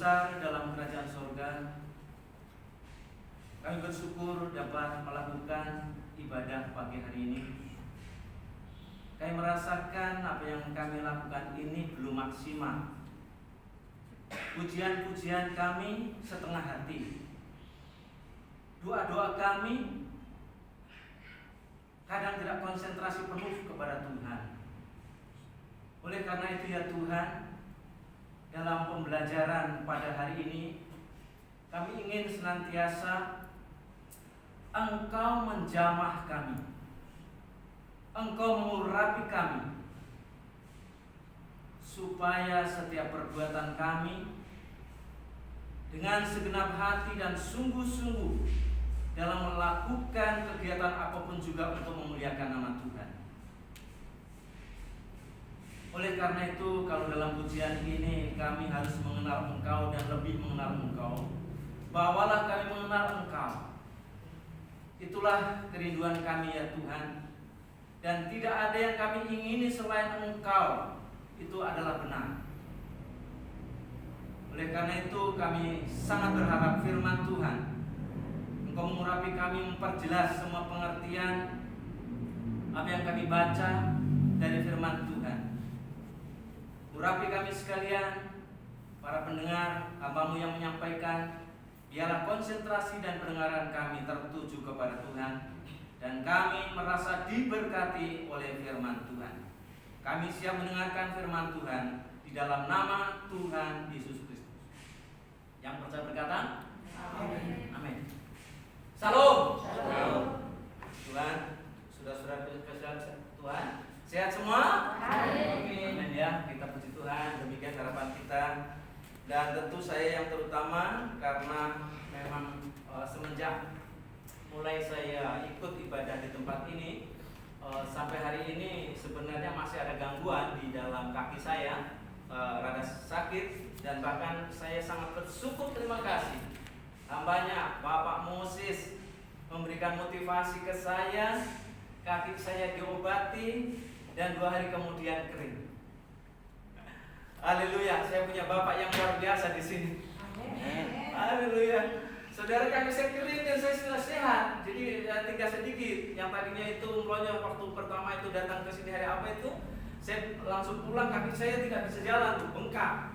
besar dalam kerajaan surga. Kami bersyukur dapat melakukan ibadah pagi hari ini. Kami merasakan apa yang kami lakukan ini belum maksimal. Pujian-pujian kami setengah hati. Doa-doa kami kadang tidak konsentrasi penuh kepada Tuhan. Oleh karena itu ya Tuhan, dalam pembelajaran pada hari ini kami ingin senantiasa Engkau menjamah kami, Engkau mengurapi kami, supaya setiap perbuatan kami dengan segenap hati dan sungguh-sungguh dalam melakukan kegiatan apapun juga untuk memuliakan nama Tuhan. Oleh karena itu, kalau dalam pujian ini kami harus mengenal Engkau dan lebih mengenal Engkau, bawalah kami mengenal Engkau. Itulah kerinduan kami ya Tuhan. Dan tidak ada yang kami ingini selain Engkau. Itu adalah benar. Oleh karena itu kami sangat berharap firman Tuhan Engkau mengurapi kami, memperjelas semua pengertian apa yang kami baca dari firman Tuhan. Urapi kami sekalian, para pendengar, hamba-Mu yang menyampaikan. Biarlah konsentrasi dan pendengaran kami tertuju kepada Tuhan, dan kami merasa diberkati oleh firman Tuhan. Kami siap mendengarkan firman Tuhan di dalam nama Tuhan Yesus Kristus. Yang percaya berkata, amin. Amin. Salam. Salam. Tuhan, saudara-saudara Tuhan, sehat semua? Amin. Ya, kita puji Tuhan. Demikian harapan kita. Dan tentu saya yang terutama karena memang semenjak mulai saya ikut ibadah di tempat ini, sampai hari ini sebenarnya masih ada gangguan di dalam kaki saya, rada sakit, dan bahkan saya sangat bersyukur, terima kasih hambanya Bapak Moses memberikan motivasi ke saya, kaki saya diobati dan 2 hari kemudian kering. Haleluya, saya punya Bapak yang luar biasa di sini. Haleluya. Saudara, kaki saya kering dan saya sudah sehat. Jadi tinggal sedikit. Yang tadinya itu umrohnya waktu pertama itu datang ke sini hari apa itu, saya langsung pulang, kaki saya tidak bisa jalan tuh, bengkak.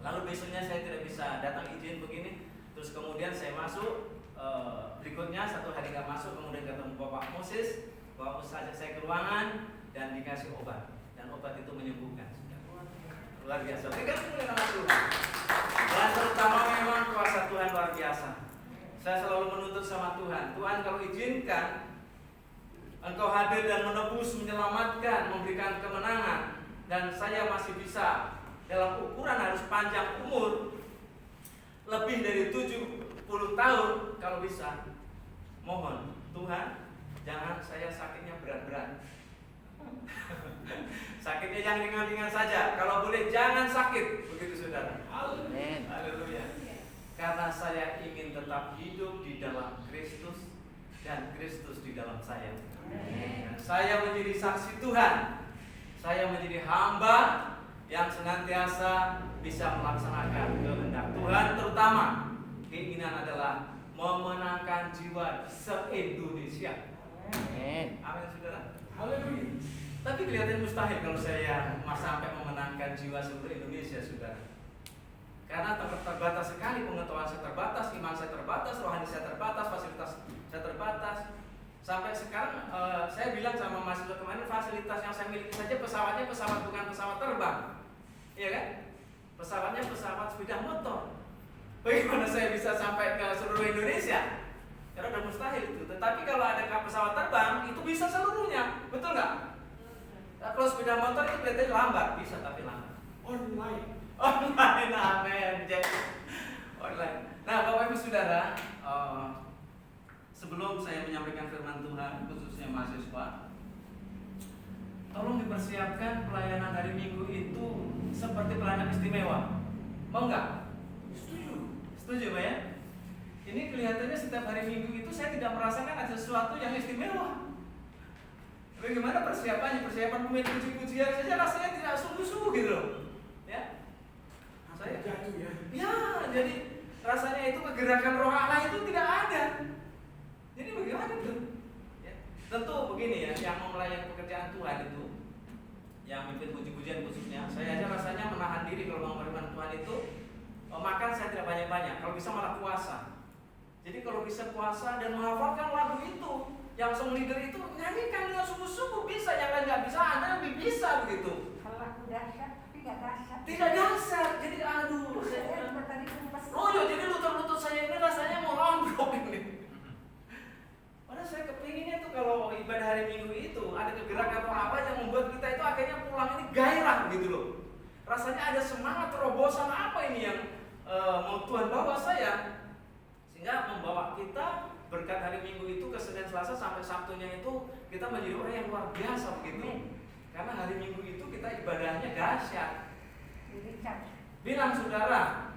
Lalu besoknya saya tidak bisa datang izin begini. Terus kemudian saya masuk, berikutnya 1 hari gak masuk, kemudian ketemu Bapak Moses. Bapak Moses ajak saya ke ruangan dan dikasih obat. Dan obat itu menyembuhkan. Luar biasa. Berikan kemuliaan nama Tuhan. Dan terutama memang kuasa Tuhan luar biasa. Saya selalu menuntut sama Tuhan, Tuhan kalau izinkan Engkau hadir dan menebus, menyelamatkan, memberikan kemenangan, dan saya masih bisa dalam ukuran harus panjang umur lebih dari 70 tahun kalau bisa. Mohon Tuhan, jangan saya sakitnya berat-berat. Sakitnya jangan ringan-ringan saja. Kalau boleh jangan sakit. Begitu saudara. Amin. Haleluya. Karena saya ingin tetap hidup di dalam Kristus dan Kristus di dalam saya. Amin. Saya menjadi saksi Tuhan. Saya menjadi hamba yang senantiasa bisa melaksanakan kehendak Tuhan. Terutama keinginan adalah memenangkan jiwa se-Indonesia. Amin. Amin saudara. Haleluya. Tapi kelihatan mustahil kalau saya sampai memenangkan jiwa seluruh Indonesia, saudara. Karena terbatas sekali, pengetahuan saya terbatas, iman saya terbatas, rohani saya terbatas, fasilitas saya terbatas. Sampai sekarang saya bilang sama mahasiswa kemarin, fasilitas yang saya miliki saja pesawatnya pesawat bukan pesawat terbang, iya kan? Pesawatnya pesawat sepeda motor. Bagaimana saya bisa sampai ke seluruh Indonesia? Karena udah mustahil itu. Tetapi kalau ada pesawat terbang itu bisa seluruhnya, betul nggak? Kalau sepeda motor itu kelihatannya lambat, bisa tapi lambat. Online, amin. Online. Nah, Bapak Ibu Saudara, sebelum saya menyampaikan firman Tuhan, khususnya mahasiswa, tolong dipersiapkan pelayanan hari Minggu itu seperti pelayanan istimewa. Mau nggak? Setuju, Pak ya? Ini kelihatannya setiap hari Minggu itu saya tidak merasakan ada sesuatu yang istimewa. Bagaimana persiapannya? Persiapan pemain puji-pujian saja rasanya tidak sungguh-sungguh gitu loh. Ya. Saya jatuh ya. Ya, Jadi rasanya itu kegerakan Roh Allah itu tidak ada. Jadi bagaimana itu? Ya, tentu begini ya, yang melayani pekerjaan Tuhan itu, yang mimpin puji-pujian khususnya, saya aja rasanya menahan diri kalau mau firman Tuhan itu. Makan saya tidak banyak-banyak, kalau bisa malah puasa. Jadi kalau bisa puasa dan menghafalkan lagu itu, yang song leader itu nyanyikan dengan sungguh-sungguh bisa, yang lain nggak bisa, Anda lebih bisa begitu. Kalau aku dahsyat, tapi nggak dahsyat. Tidak dahsyat, jadi aduh. Jadi lutut-lutut saya ini rasanya mau rongrok ini. Padahal saya kepinginnya tuh kalau ibadah hari Minggu itu ada kegerakan atau apa yang membuat kita itu akhirnya pulang ini gairah gitu loh. Rasanya ada semangat terobosan apa ini yang mau Tuhan bawa saya, sehingga membawa kita berkat hari Minggu itu ke Senin Selasa sampai Sabtunya itu kita menjadi orang yang luar biasa begitu. Karena hari Minggu itu kita ibadahnya dahsyat. Bilang saudara,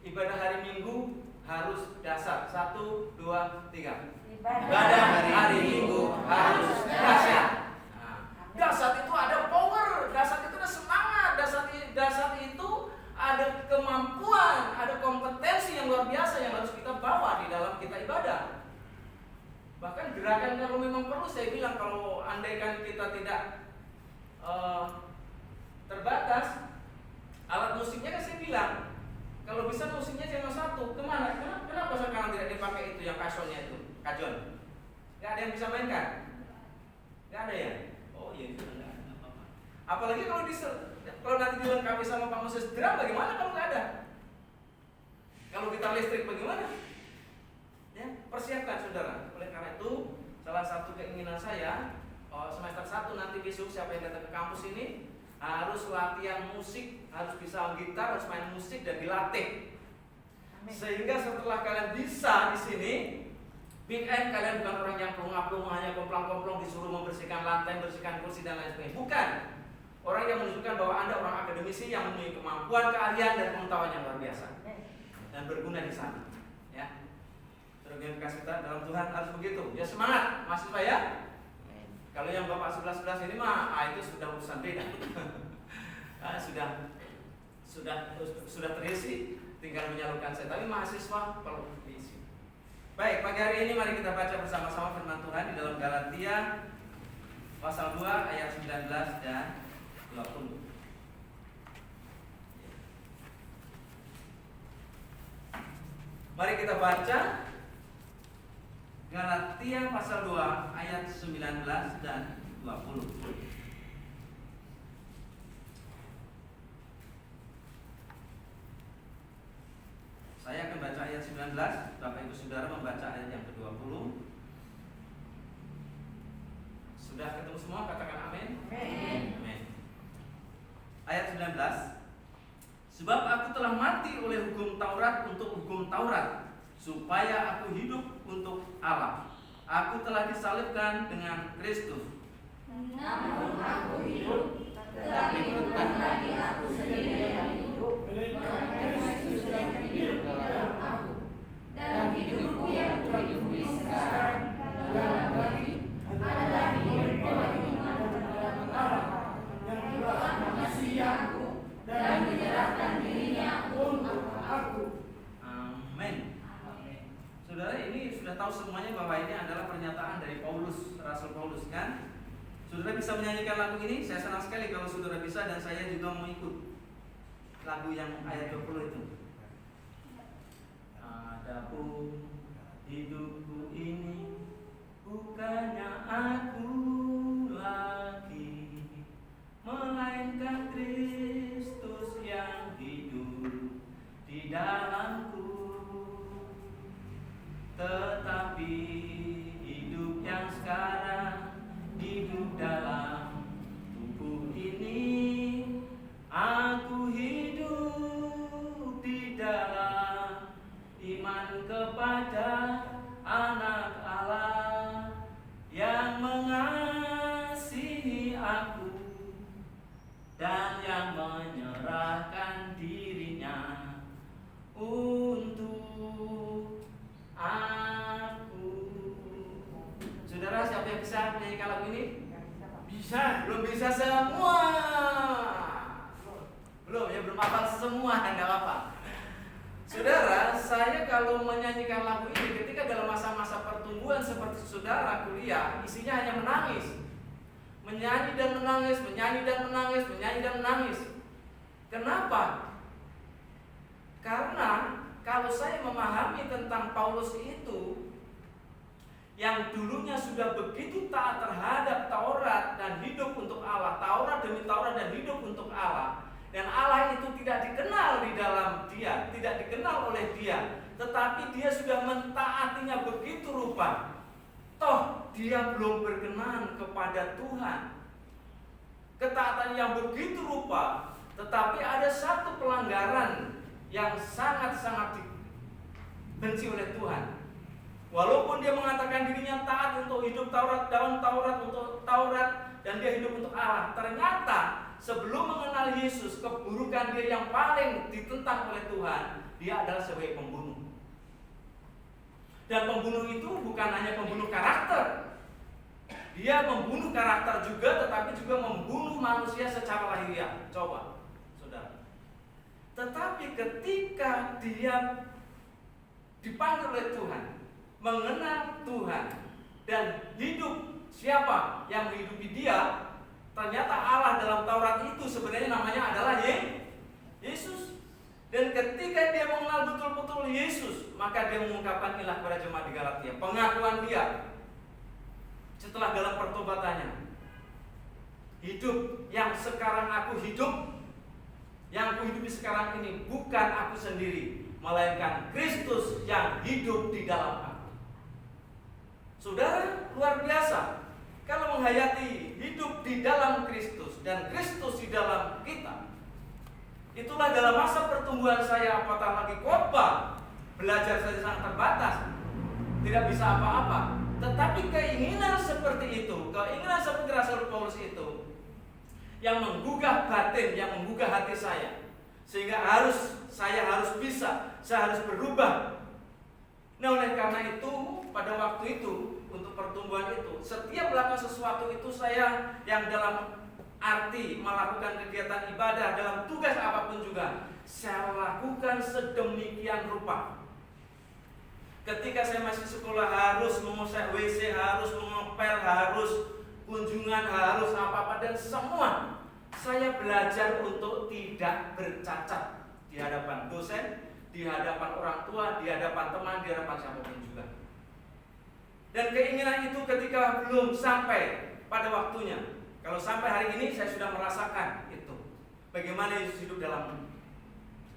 ibadah hari Minggu harus dasar. 1, 2, 3. Ibadah hari Minggu harus dahsyat. Dasar itu ada power, dasar itu ada semangat, dasar itu ada kemampuan, ada kompetensi yang luar biasa yang harus kita bawa di dalam kita ibadah. Bahkan gerakan kalau memang perlu, saya bilang kalau andaikan kita tidak terbatas, alat musiknya kan saya bilang, kalau bisa musiknya cuma satu, kemana? Kenapa sekarang tidak dipakai itu yang kajonnya itu, kajon? Gak ada yang bisa mainkan? Gak ada ya? Oh iya itu enggak ada apa-apa. Apalagi kalau nanti dilengkapi sama Pak Moses drum, bagaimana kalau nggak ada? Kalau kita listrik bagaimana? Ya, persiapkan saudara. Oleh karena itu, salah satu keinginan saya semester 1 nanti besok siapa yang datang ke kampus ini harus latihan musik, harus bisa gitar, harus main musik dan dilatih. Sehingga setelah kalian bisa di sini, weekend kalian bukan orang yang plong-plong hanya komplang-komplang disuruh membersihkan lantai, membersihkan kursi dan lain sebagainya. Bukan. Orang yang menunjukkan bahwa Anda orang akademisi yang memiliki kemampuan, keahlian dan pengetahuan yang luar biasa dan berguna di sana. Ya, terorganisasi kita dalam Tuhan harus begitu. Ya semangat, mahasiswa ya. Kalau yang bapak 11-11 ini mah, itu sudah urusan beda. sudah terisi, tinggal menyalurkan saya. Tapi mahasiswa perlu diisi. Baik, pagi hari ini mari kita baca bersama-sama firman Tuhan di dalam Galatia pasal 2 ayat 19 dan 20. Mari kita baca Galatia pasal 2 ayat 19 dan 20. Saya akan baca ayat 19, Bapak Ibu Saudara membaca ayat yang ke-20. Sudah ketemu semua? Katakan amin. Amin. Ayat 19. Sebab aku telah mati oleh hukum Taurat untuk hukum Taurat, supaya aku hidup untuk Allah. Aku telah disalibkan dengan Kristus. Namun aku hidup, tetapi bukan lagi aku sendiri yang hidup, melainkan Kristus yang hidup dalam aku. Dan hidupku yang kuhidupi sekarang dalam diri adalah hidup oleh iman dalam Allah yang telah mengasihi aku dan menyerahkan dirinya untuk aku. Amin. Saudara, ini sudah tahu semuanya bahwa ini adalah pernyataan dari Paulus, Rasul Paulus kan? Saudara bisa menyanyikan lagu ini? Saya senang sekali kalau saudara bisa, dan saya juga mau ikut lagu yang ayat 20 itu. Adapun hidupku ini bukannya aku lagi, melainkan Kristus yang hidup di dalamku. Tetapi hidup yang sekarang hidup dalam tubuh ini, aku hidup di dalam iman kepada Anak Allah yang mengasihi aku dan yang menyerahkan dirinya untuk aku. Saudara, siapa yang bisa menyanyikan lagu ini? Bisa. Belum bisa semua. Belum ya, belum hafal semua, enggak apa-apa. Saudara kalau menyanyikan lagu ini ketika dalam masa-masa pertumbuhan seperti saudara kuliah, isinya hanya menangis. Menyanyi dan menangis, menyanyi dan menangis, menyanyi dan menangis. Kenapa? Karena kalau saya memahami tentang Paulus itu, yang dulunya sudah begitu taat terhadap Taurat dan hidup untuk Allah, Taurat demi Taurat dan hidup untuk Allah, dan Allah itu tidak dikenal di dalam dia, tidak dikenal oleh dia, tetapi dia sudah mentaatinya begitu rupa. Toh dia belum berkenan kepada Tuhan. Ketaatan yang begitu rupa, tetapi ada satu pelanggaran yang sangat-sangat dibenci oleh Tuhan. Walaupun dia mengatakan dirinya taat untuk hidup Taurat, dalam Taurat untuk Taurat, dan dia hidup untuk Allah, ternyata sebelum mengenal Yesus, keburukan dia yang paling ditentang oleh Tuhan, dia adalah sebagai pembunuh. Dan pembunuh itu bukan hanya pembunuh karakter, dia membunuh karakter juga, tetapi juga membunuh manusia secara lahiriah. Coba, saudara. Tetapi ketika dia dipanggil oleh Tuhan, mengenal Tuhan dan hidup siapa yang menghidupi dia, ternyata Allah dalam Taurat itu sebenarnya namanya adalah Yesus. Dan ketika dia mengenal betul-betul Yesus, maka dia mengungkapkan inilah kepada jemaat di Galatia, pengakuan dia setelah dalam pertobatannya, hidup yang sekarang aku hidup, yang aku hidupi sekarang ini bukan aku sendiri, melainkan Kristus yang hidup di dalam aku. Saudara, luar biasa kalau menghayati hidup di dalam Kristus dan Kristus di dalam kita. Itulah dalam masa pertumbuhan saya, apatah lagi khotbah, belajar saja sangat terbatas, tidak bisa apa-apa. Tetapi keinginan seperti itu, keinginan seperti Rasul Paulus itu, yang menggugah batin, yang menggugah hati saya, sehingga saya harus bisa, saya harus berubah. Nah, oleh karena itu, pada waktu itu, untuk pertumbuhan itu, setiap melakukan sesuatu itu saya yang dalam arti melakukan kegiatan ibadah, dalam tugas apapun juga, saya lakukan sedemikian rupa. Ketika saya masih sekolah harus mengusap WC, harus mengepel, harus kunjungan, harus apa-apa, dan semua saya belajar untuk tidak bercacat di hadapan dosen, di hadapan orang tua, di hadapan teman, di hadapan siapapun juga. Dan keinginan itu ketika belum sampai pada waktunya, kalau sampai hari ini saya sudah merasakan itu, bagaimana Yesus hidup dalam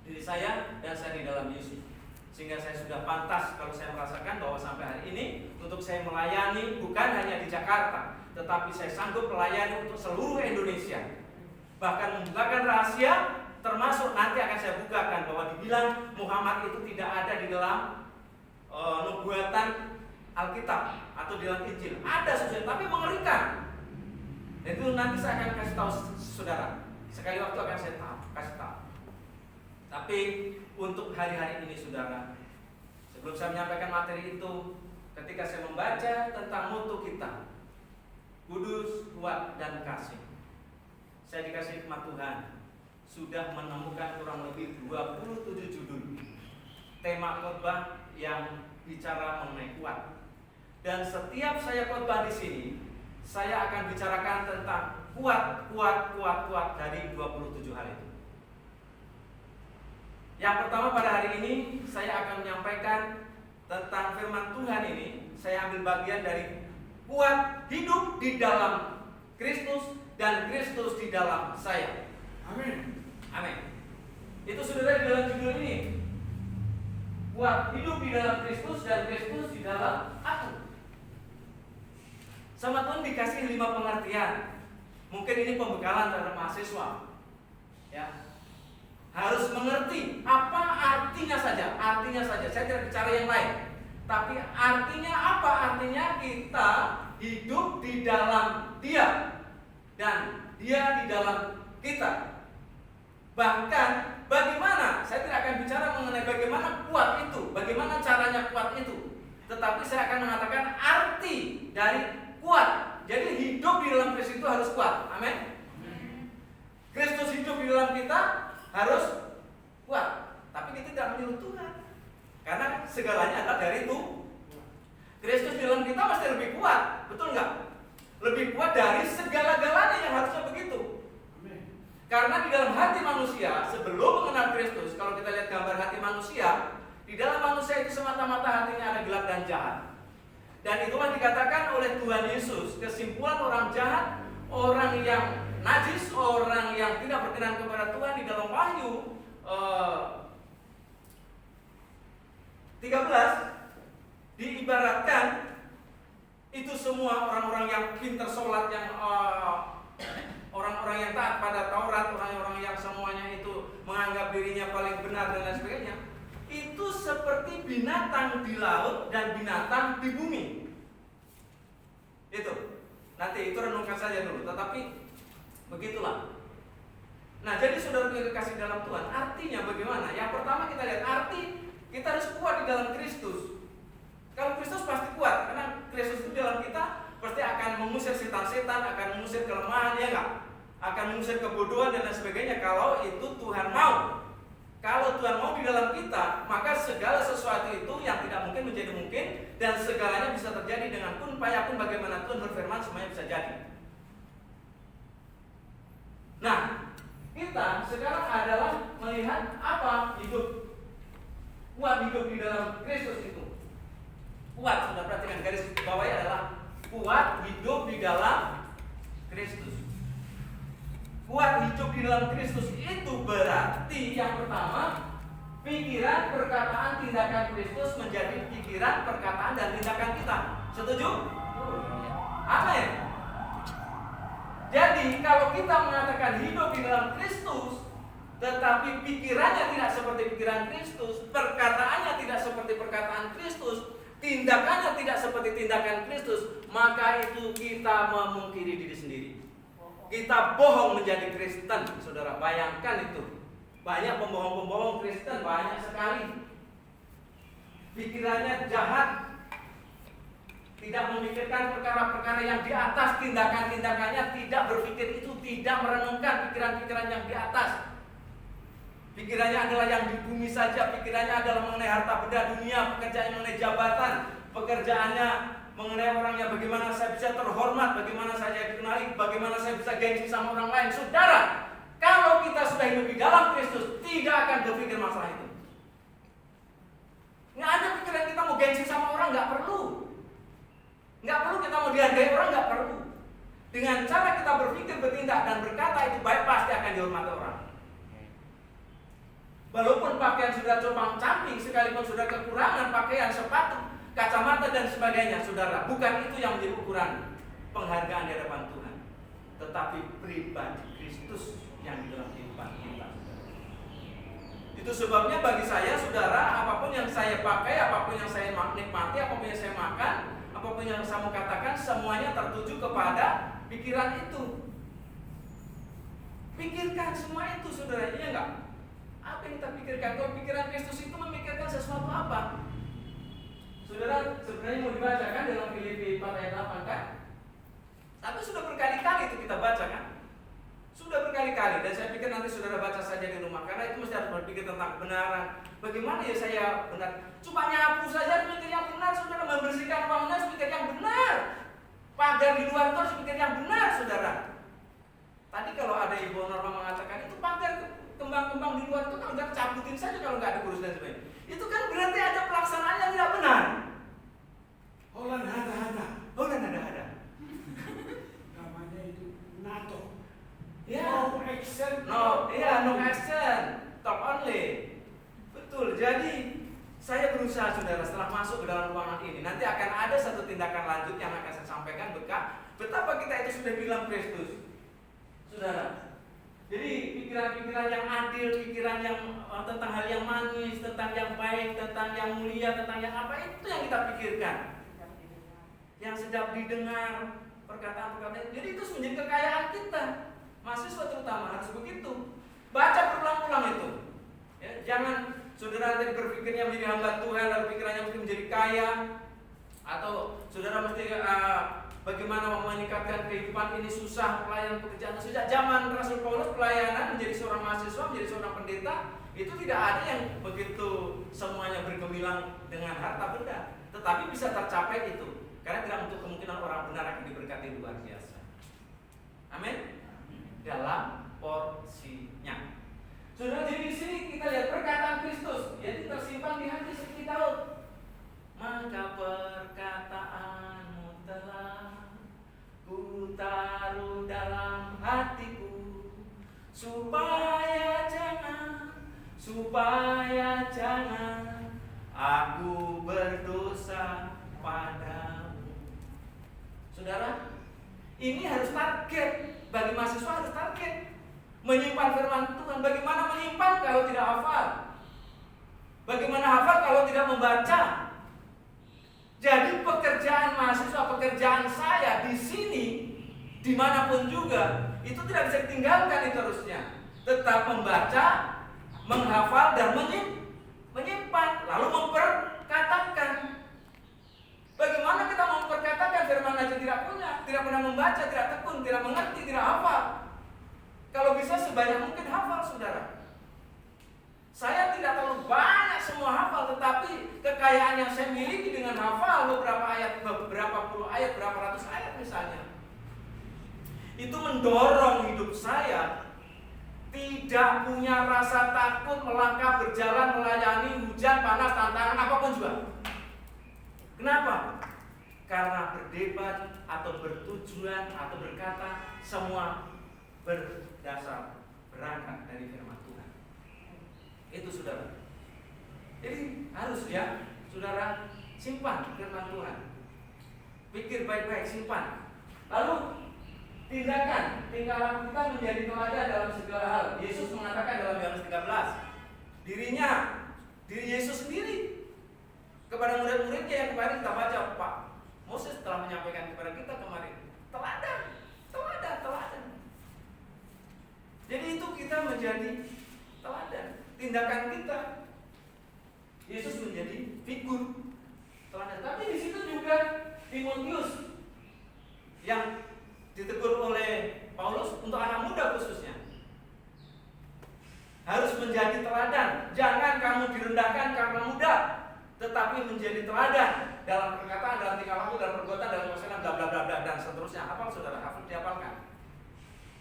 diri saya dan saya di dalam Yesus, sehingga saya sudah pantas kalau saya merasakan bahwa sampai hari ini untuk saya melayani bukan hanya di Jakarta, tetapi saya sanggup melayani untuk seluruh Indonesia, bahkan membukakan rahasia, termasuk nanti akan saya bukakan bahwa dibilang Muhammad itu tidak ada di dalam nubuatan Alkitab atau di dalam Injil. Ada saudara, tapi mengerikan. Itu nanti saya akan kasih tahu saudara. Sekali waktu akan saya kasih tahu. Tapi untuk hari-hari ini saudara, sebelum saya menyampaikan materi itu, ketika saya membaca tentang mutu kita, kudus, kuat, dan kasih, saya dikasih hikmat Tuhan, sudah menemukan kurang lebih 27 judul tema khotbah yang bicara mengenai kuat. Dan setiap saya khotbah di sini, saya akan bicarakan tentang kuat dari 27 hal itu. Yang pertama pada hari ini saya akan menyampaikan tentang firman Tuhan ini. Saya ambil bagian dari kuat hidup di dalam Kristus dan Kristus di dalam saya. Amin. Amin. Itu saudara di dalam judul ini. Kuat hidup di dalam Kristus dan Kristus di dalam aku. Sama Tuhan dikasih 5 pengertian. Mungkin ini pembekalan terhadap mahasiswa. Ya. Harus mengerti apa artinya saja. Artinya saja. Saya tidak bicara yang lain. Tapi artinya apa? Artinya kita hidup di dalam Dia dan Dia di dalam kita. Bahkan bagaimana? Saya tidak akan bicara mengenai bagaimana kuat itu, bagaimana caranya kuat itu. Tetapi saya akan mengatakan arti dari kuat. Jadi hidup di dalam Kristus itu harus kuat. Amin. Kristus hidup di dalam kita harus kuat. Tapi kita tidak menyuruh Tuhan. Karena segalanya adalah dari itu. Kristus di dalam kita mesti lebih kuat, betul nggak? Lebih kuat dari segala-galanya yang harusnya begitu. Karena di dalam hati manusia sebelum mengenal Kristus, kalau kita lihat gambar hati manusia, di dalam manusia itu semata-mata hatinya ada gelap dan jahat. Dan itulah dikatakan oleh Tuhan Yesus, kesimpulan orang jahat, orang yang najis, orang yang tidak berkenan kepada Tuhan di dalam Wahyu 13 diibaratkan itu semua orang-orang yang pintar sholat, yang orang-orang yang taat pada Taurat, orang-orang yang semuanya itu menganggap dirinya paling benar dan lain sebagainya, itu seperti binatang di laut dan binatang di bumi. Itu nanti itu renungkan saja dulu, tetapi begitulah. Nah, jadi saudara kasih dalam Tuhan, artinya bagaimana? Yang pertama kita lihat arti kita harus kuat di dalam Kristus. Kalau Kristus pasti kuat, karena Kristus itu dalam kita pasti akan mengusir setan-setan, akan mengusir kelemahan, ya enggak? Akan mengusir kebodohan dan lain sebagainya. Kalau itu Tuhan mau. Kalau Tuhan mau di dalam kita, maka segala sesuatu itu yang tidak mungkin menjadi mungkin, dan segalanya bisa terjadi dengan kun fayakun. Bagaimana Tuhan berfirman, semuanya bisa jadi. Nah, kita sekarang adalah melihat apa hidup kuat, hidup di dalam Kristus itu. Kuat, sudah perhatikan garis bawahnya adalah kuat hidup di dalam Kristus. Kuat hidup di dalam Kristus itu berarti yang pertama, pikiran, perkataan, tindakan Kristus menjadi pikiran, perkataan, dan tindakan kita. Setuju? Amin. Jadi kalau kita mengatakan hidup di dalam Kristus, tetapi pikirannya tidak seperti pikiran Kristus, perkataannya tidak seperti perkataan Kristus, tindakannya tidak seperti tindakan Kristus, maka itu kita memungkiri diri sendiri. Kita bohong menjadi Kristen, saudara. Bayangkan itu. Banyak pembohong-pembohong Kristen, banyak sekali. Pikirannya jahat, tidak memikirkan perkara-perkara yang di atas, tindakan-tindakannya tidak berpikir itu, tidak merenungkan pikiran-pikiran yang di atas. Pikirannya adalah yang di bumi saja, pikirannya adalah mengenai harta benda dunia, pekerjaannya mengenai jabatan, pekerjaannya mengenai orang yang bagaimana saya bisa terhormat, bagaimana saya dikenali, bagaimana saya bisa gengsi sama orang lain. Saudara, kalau kita sudah hidup di dalam Kristus, tidak akan berpikir masalah itu. Nggak ada pikiran kita mau gengsi sama orang, nggak perlu. Nggak perlu kita mau dihargai orang, nggak perlu. Dengan cara kita berpikir, bertindak, dan berkata itu baik, pasti akan dihormati orang. Walaupun pakaian sudah compang-camping, sekalipun sudah kekurangan pakaian, sepatu, kacamata, dan sebagainya, saudara, bukan itu yang menjadi ukuran penghargaan di hadapan Tuhan, tetapi pribadi Kristus yang di dalam kehidupan kita. Itu sebabnya bagi saya, saudara, apapun yang saya pakai, apapun yang saya nikmati, apapun yang saya makan, apapun yang saya mau katakan, semuanya tertuju kepada pikiran itu. Pikirkan semua itu, saudara, iya enggak? Apa yang kita pikirkan? Kalau pikiran Kristus itu memikirkan sesuatu apa? Saudara, sebenarnya mau dibacakan dalam Filipi 4 ayat 8 kan? Tapi sudah berkali-kali itu kita baca kan? Sudah berkali-kali, dan saya pikir nanti saudara baca saja di rumah, karena itu mesti harus berpikir tentang kebenaran. Bagaimana ya saya benar? Cuma nyapu saja harus pikir yang benar, saudara. Membersihkan ruangan harus pikir yang benar. Pagar di luar itu harus pikir yang benar, saudara. Tadi kalau ada Ibu Norma mengatakan itu pagar kembang-kembang di luar itu kan udah cabutin saja kalau nggak ada kurus dan sebagainya. Itu kan berarti ada pelaksanaan yang tidak benar. Holland hada-hada. Namanya itu NATO. Ya. No action. No action. Talk only. Betul. Jadi saya berusaha, saudara, setelah masuk ke dalam ruangan ini, nanti akan ada satu tindakan lanjut yang akan saya sampaikan betapa kita itu sudah bilang Kristus, saudara. Jadi pikiran-pikiran yang adil, pikiran yang tentang hal yang manis, tentang yang baik, tentang yang mulia, tentang yang apa, itu yang kita pikirkan. Yang sedap didengar, perkataan-perkataan. Jadi itu menjadi kekayaan kita. Mahasiswa terutama harus begitu. Baca berulang-ulang itu. Ya, jangan saudara tadi berpikirnya menjadi hamba Tuhan, lalu pikirannya mesti menjadi kaya, atau saudara mesti bagaimana meningkatkan kehidupan ini susah, pelayanan pekerjaan susah. Zaman Rasul Paulus pelayanan menjadi seorang mahasiswa, menjadi seorang pendeta, itu tidak ada yang begitu semuanya bergemilang dengan harta benda, tetapi bisa tercapai itu karena tidak untuk kemungkinan orang benar akan diberkati luar biasa. Amin. Dalam porsinya. Sudah, jadi di sini kita lihat perkataan Kristus, yaitu tersimpan di hati seperti Daud. Maka perkataanmu telah ku taruh dalam hatiku, supaya jangan aku berdosa padamu. Saudara, ini harus target. Bagi mahasiswa harus target menyimpan firman Tuhan. Bagaimana menyimpan kalau tidak hafal? Bagaimana hafal kalau tidak membaca? Jadi pekerjaan mahasiswa, pekerjaan saya di sini, dimanapun juga, itu tidak bisa ditinggalkan itu harusnya. Tetap membaca, menghafal dan menyimpan, lalu memperkatakan. Bagaimana kita memperkatakan firman aja tidak punya, tidak pernah membaca, tidak tekun, tidak mengerti, tidak hafal. Kalau bisa sebanyak mungkin hafal, saudara. Saya tidak terlalu banyak semua hafal, tetapi kekayaan yang saya miliki dengan hafal beberapa ayat, beberapa puluh ayat, berapa ratus ayat misalnya, itu mendorong hidup saya tidak punya rasa takut melangkah, berjalan, melayani hujan, panas, tantangan apapun juga. Kenapa? Karena berdebat atau bertujuan atau berkata semua berdasar berangkat dari firman Tuhan. Itu saudara. Jadi harus ya, saudara, simpan firman Tuhan. Pikir baik-baik, simpan. Lalu tindakan, tingkah laku kita menjadi teladan dalam segala hal. Yesus mengatakan dalam Yohanes 13, diri Yesus sendiri kepada murid-muridnya yang kemarin kita baca, Pak Moses telah menyampaikan kepada kita kemarin, teladan. Jadi itu kita menjadi teladan. Tindakan kita, Yesus menjadi figur teladan. Tapi di situ juga Timotius yang ditegur oleh Paulus untuk anak muda khususnya harus menjadi teladan. Jangan kamu direndahkan karena muda, tetapi menjadi teladan dalam perkataan, dalam tingkah laku, dalam perbuatan, dalam perbuatan, bla bla bla bla dan seterusnya. Hafal saudara, hafal dihafalkan.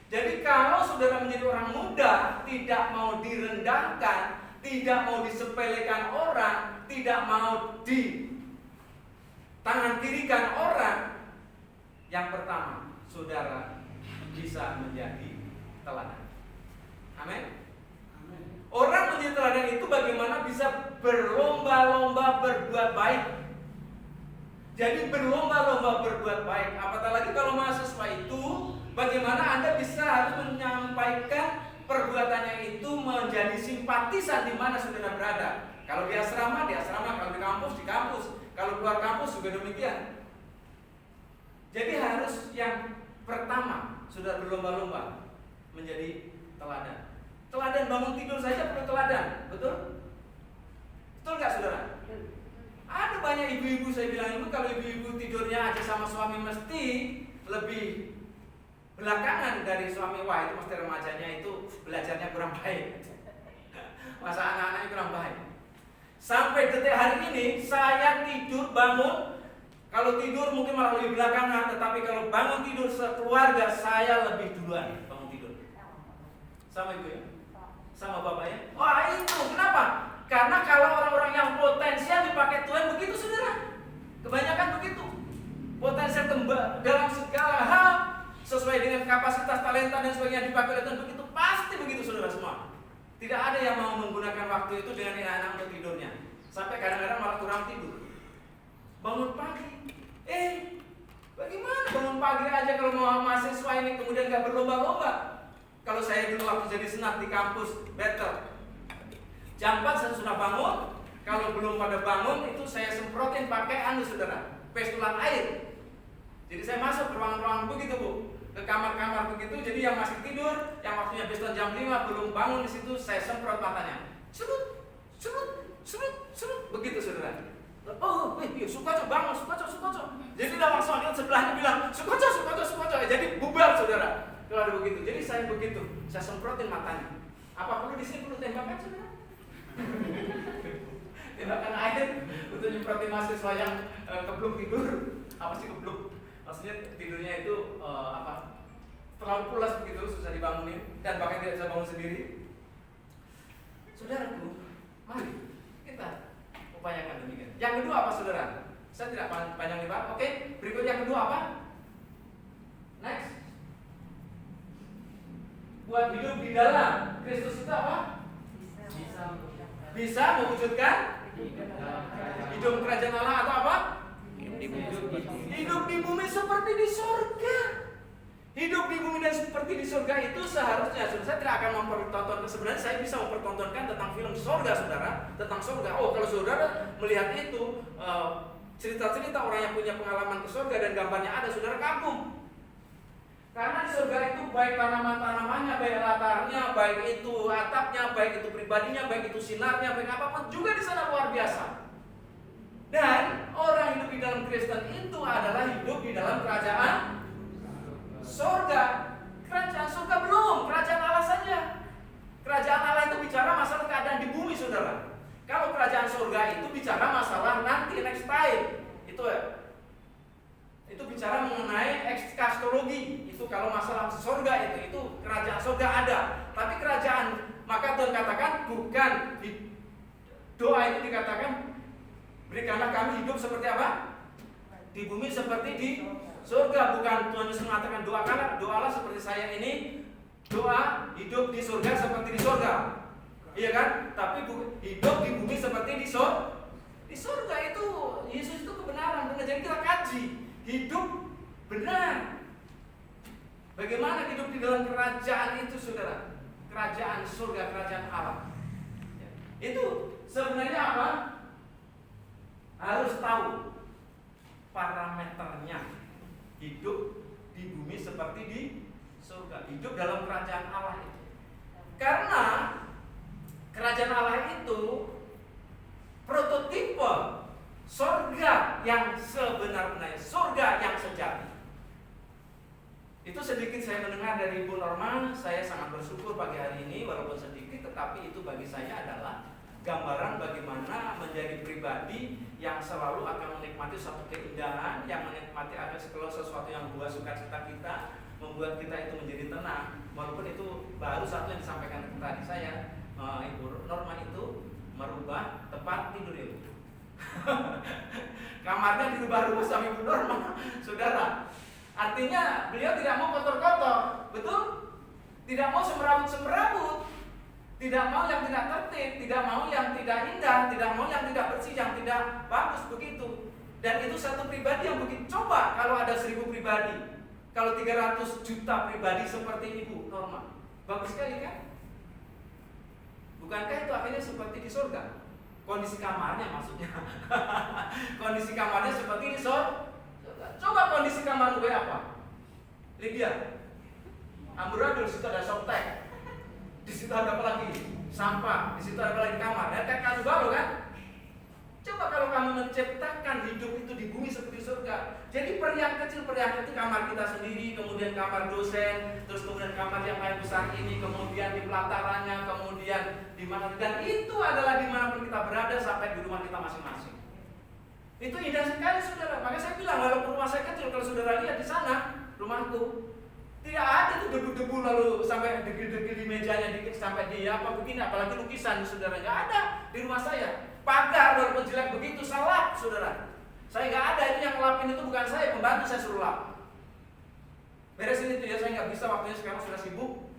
Jadi kalau saudara menjadi orang muda, tidak mau direndahkan, tidak mau disepelekan orang, tidak mau di tangan kirikan orang, yang pertama, saudara bisa menjadi teladan. Amin. Orang menjadi teladan itu bagaimana bisa berlomba-lomba berbuat baik. Jadi berlomba-lomba berbuat baik. Apatah lagi kalau mahasiswa itu, bagaimana Anda bisa harus menyampaikan perbuatannya itu menjadi simpatisan di mana saudara berada. Kalau di asrama, kalau di kampus, kalau keluar kampus juga demikian. Jadi harus yang pertama, sudah berlomba-lomba menjadi teladan. Teladan bangun tidur saja perlu teladan, betul? Betul nggak saudara? Ada banyak ibu-ibu, saya bilang ibu, kalau ibu-ibu tidurnya aja sama suami mesti lebih belakangan dari suami. Wah, itu mesti remajanya itu belajarnya kurang baik. Masa anak-anaknya kurang baik. Sampai detik hari ini saya tidur bangun, kalau tidur mungkin malah lebih belakangan, tetapi kalau bangun tidur sekeluarga saya lebih duluan bangun tidur. Sama ibu ya? Sama bapak ya? Wah, itu kenapa? Karena kalau orang-orang yang potensial dipakai Tuhan begitu saudara. Kebanyakan begitu. Potensial dalam segala hal sesuai dengan kapasitas, talenta dan sebagainya dipakai oleh Tuhan begitu, pasti begitu saudara semua. Tidak ada yang mau menggunakan waktu itu dengan enak-enak untuk tidurnya. Sampai kadang-kadang malah kurang tidur. Bangun pagi. Bagaimana bangun pagi aja kalau mau mahasiswa ini kemudian gak berlomba-lomba? Kalau saya dulu waktu jadi senat di kampus better. Jam 4 saya sudah bangun. Kalau belum pada bangun itu saya semprotin pakai saudara, pestulan air. Jadi saya masuk ke ruangan-ruangan begitu bu, ke kamar-kamar begitu. Jadi yang masih tidur, yang waktunya pestulan jam 5 belum bangun di situ, saya semprot matanya. Serut, begitu saudara. Oh, iya, Sukoco bangun, Sukoco. Jadi dalam langsung sebelahnya bilang, Sukoco. Jadi bubar saudara. Kalau ada begitu, jadi saya begitu, saya semprotin matanya. Apa perlu di sini perlu tembakan saudara? Tembakan air untuk nyemprotin mahasiswa yang kebluk tidur. Apa sih kebluk? Maksudnya tidurnya itu terlalu pulas begitu, susah dibangunin dan bahkan tidak bisa bangun sendiri. Saudaraku, mari kita upayakan demikian. Yang kedua apa saudara? Saya tidak panjang lebar. Oke, berikut yang kedua apa? Next. Buat hidup di dalam Kristus itu apa? Bisa mewujudkan hidup kerajaan Allah atau apa? Hidup di bumi seperti di surga. Hidup di bumi dan seperti di surga itu seharusnya, saya tidak akan mempertontonkan. Sebenarnya saya bisa mempertontonkan tentang film surga, saudara, tentang surga. Oh, kalau saudara melihat itu cerita-cerita orang yang punya pengalaman ke surga dan gambarnya ada, saudara kagum. Karena di surga itu baik tanaman-tanamannya, baik latarnya, baik itu atapnya, baik itu pribadinya, baik itu sinarnya, baik apapun juga di sana luar biasa. Dan orang hidup di dalam Kristen itu adalah hidup di dalam kerajaan surga. Kerajaan surga belum, kerajaan Allah saja. Kerajaan Allah itu bicara masalah keadaan di bumi, saudara. Kalau kerajaan surga itu bicara masalah nanti, next time. Itu bicara mengenai ekskatologi. Itu kalau masalah surga itu kerajaan surga ada. Tapi kerajaan, maka Tuhan katakan bukan doa itu dikatakan berikanlah kami hidup seperti apa? Di bumi seperti di surga. Bukan Tuhan Yesus mengatakan doalah seperti saya ini, doa hidup di surga seperti di surga. Iya kan? Tapi hidup di bumi seperti di surga. Di surga itu Yesus itu kebenaran. Jadi kita kaji hidup benar. Bagaimana hidup di dalam kerajaan itu, saudara? Kerajaan surga, kerajaan Allah. Itu sebenarnya apa? Harus tahu parameternya. Hidup di bumi seperti di surga. Hidup dalam kerajaan Allah itu. Karena kerajaan Allah itu prototipe surga yang sebenar-benarnya, surga yang sejati. Itu sedikit saya mendengar dari Ibu Norma. Saya sangat bersyukur pagi hari ini, walaupun sedikit, tetapi itu bagi saya adalah gambaran bagaimana menjadi pribadi yang selalu akan menikmati suatu keindahan, yang menikmati ada segala sesuatu yang membuat sukacita kita, membuat kita itu menjadi tenang. Walaupun itu baru satu yang disampaikan tadi saya, Ibu Norma itu merubah tempat tidur itu. Kamarnya dirubah-rubah sama Ibu Norma, saudara. Artinya beliau tidak mau kotor-kotor, betul? Tidak mau semrawut-semrawut, tidak mau yang tidak tertib, tidak mau yang tidak indah, tidak mau yang tidak bersih, yang tidak bagus begitu. Dan itu satu pribadi yang begitu. Coba kalau ada 1000 pribadi, kalau 300 juta pribadi seperti Ibu Norma, bagus sekali kan? Bukankah itu akhirnya seperti di surga? Kondisi kamarnya maksudnya. Kondisi kamarnya seperti di surga. Coba kondisi kamar gue apa? Lydia, amburadul, di situ ada softtek, di situ ada apa lagi? Sampah, di situ ada apa lagi kamar? Dan kamu baru kan? Coba kalau kamu menciptakan hidup itu di bumi seperti surga. Jadi periang kecil kamar kita sendiri, kemudian kamar dosen, terus kemudian kamar yang paling besar ini, kemudian di pelatarannya, kemudian di mana, dan itu adalah dimanapun kita berada sampai di rumah kita masing-masing. Itu indah sekali, saudara. Makanya saya bilang, walaupun rumah saya kecil, kalau saudara lihat di sana rumahku, tidak ada tuh debu-debu lalu sampai degil-degil di mejanya dikit sampai di apa begini, apalagi lukisan, saudara, nggak ada di rumah saya. Pagar walaupun jelek begitu, saya lap, saudara. Saya nggak ada, itu yang ngelapin itu bukan saya, pembantu saya suruh lap. Beresin itu ya, saya nggak bisa, waktunya sekarang sudah sibuk.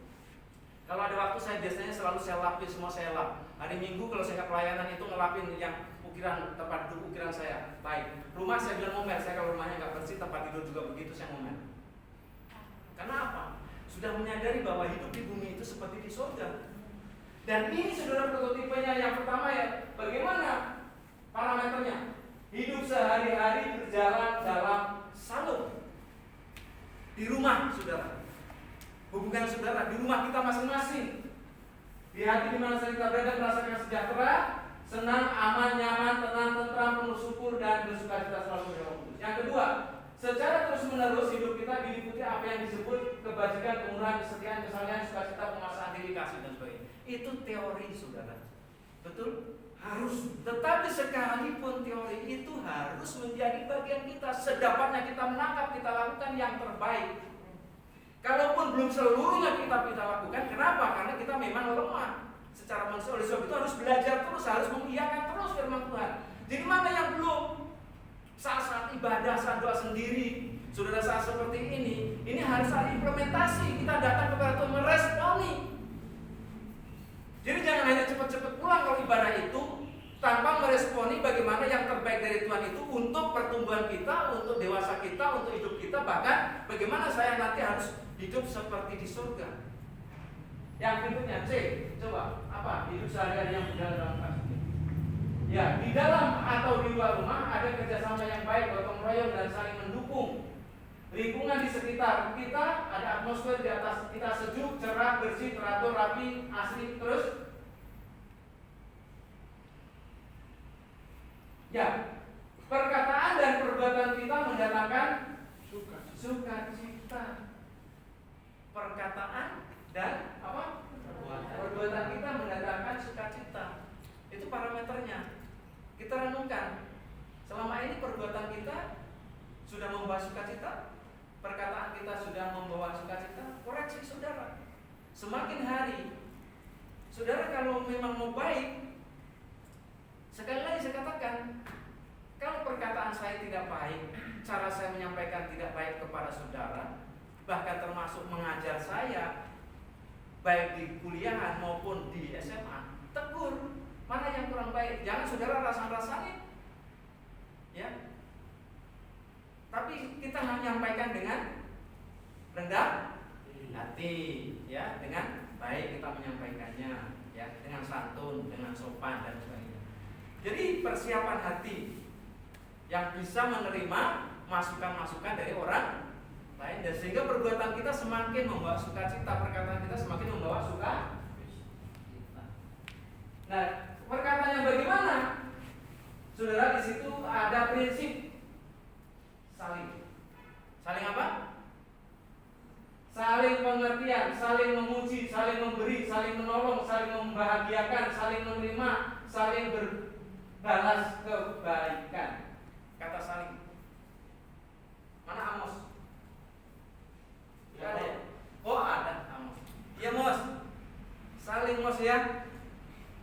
Kalau ada waktu saya biasanya selalu saya lapin, semua saya lap. Hari Minggu kalau saya ke pelayanan itu ngelapin yang ukiran, tempat duduk ukiran saya. Baik, rumah saya bilang ngomel, saya kalau rumahnya nggak bersih, tempat tidur juga begitu, saya ngomel. Karena apa? Sudah menyadari bahwa hidup di bumi itu seperti di surga. Dan ini saudara prototipenya. Yang pertama ya, bagaimana parameternya? Hidup sehari-hari berjalan dalam salut. Di rumah saudara, hubungan saudara, di rumah kita masing-masing, di hati di mana kita berada merasakan sejahtera, senang, aman, nyaman, tenang, tentram, penuh syukur, dan bersukacita selalu di Roh Kudus. Yang kedua, secara terus-menerus hidup kita diliputi apa yang disebut kebajikan, kemurahan, kesetiaan, kesalehan, sukacita, penguasaan diri, kasih, dan sebagainya. Itu teori, saudara. Betul? Harus. Tetapi sekalipun teori itu harus menjadi bagian kita. Sedapatnya kita menangkap, kita lakukan yang terbaik. Kalaupun belum seluruhnya kita lakukan, kenapa? Karena kita memang lemah secara manusia. Oleh sebab itu harus belajar terus, harus mengiyakan terus firman Tuhan. Jadi mana yang belum? Saat-saat ibadah, saat doa sendiri, saudara, saat seperti ini harus ada implementasi. Kita datang kepada Tuhan meresponi. Jadi jangan hanya cepat-cepat pulang kalau ibadah itu tanpa meresponi bagaimana yang terbaik dari Tuhan itu untuk pertumbuhan kita, untuk dewasa kita, untuk hidup kita, bahkan bagaimana saya nanti harus hidup seperti di surga. Yang berikutnya C, coba apa? Hidup sehari-hari yang berjalan dalam kasih. Ya, di dalam atau di luar rumah ada kerjasama yang baik, gotong royong dan saling mendukung. Lingkungan di sekitar kita, ada atmosfer di atas kita sejuk, cerah, bersih, teratur, rapi, asri. Terus ya, perkataan dan perbuatan kita mendatangkan sukacita. Perkataan dan apa? Perbuatan kita mendatangkan sukacita. Itu parameternya. Kita renungkan. Selama ini perbuatan kita sudah membawa sukacita, perkataan kita sudah membawa sukacita. Koreksi saudara. Semakin hari, saudara kalau memang mau baik, sekali lagi saya katakan, kalau perkataan saya tidak baik, cara saya menyampaikan tidak baik kepada saudara, bahkan termasuk mengajar saya, baik di kuliahan maupun di SMA, tegur. Mana yang kurang baik? Jangan saudara rasain, ya. Tapi kita menyampaikan dengan rendah hati, ya, dengan baik kita menyampaikannya, ya, dengan santun, dengan sopan dan sebagainya. Jadi persiapan hati yang bisa menerima masukan-masukan dari orang lain, dan sehingga perbuatan kita semakin membawa sukacita, perkataan kita semakin membawa sukacita. Nah, perkataannya bagaimana? Saudara, di situ ada prinsip saling apa? Saling pengertian, saling memuji, saling memberi, saling menolong, saling membahagiakan, saling menerima, saling berbalas kebaikan. Kata saling. Mana Amos? Tidak ada ya? Oh, ada Amos. Iya, Mos. Saling, Mos, ya.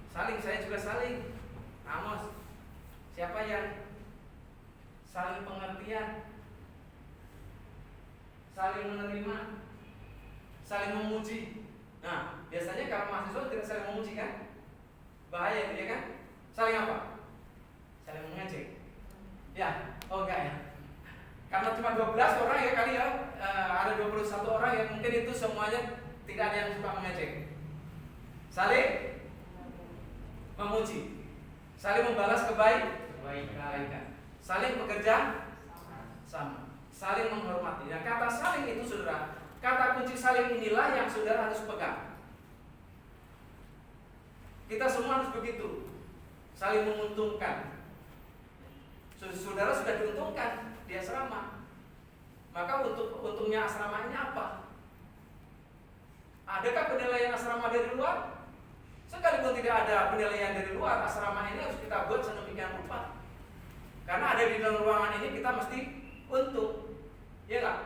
Saling, saya juga saling. Amos. Siapa yang saling pengertian, saling menerima, saling memuji? Nah, biasanya kalau mahasiswa tidak saling memuji kan? Bahaya itu ya kan? Saling apa? Saling mengejek. Ya, oh enggak ya? Karena cuma 12 orang ya kali ya, ada 21 orang yang mungkin itu semuanya tidak ada yang suka mengejek. Saling memuji, saling membalas kebaikan, saling bekerja sama, saling menghormati. Nah, kata saling itu saudara, kata kunci saling inilah yang saudara harus pegang. Kita semua harus begitu, saling menguntungkan. Saudara sudah diuntungkan di asrama, maka untungnya asrama ini apa? Adakah penilaian asrama dari luar? Sekalipun tidak ada penilaian dari luar, asrama ini harus kita buat sedemikian rupa. Karena ada di dalam ruangan ini kita mesti untung, ya nggak?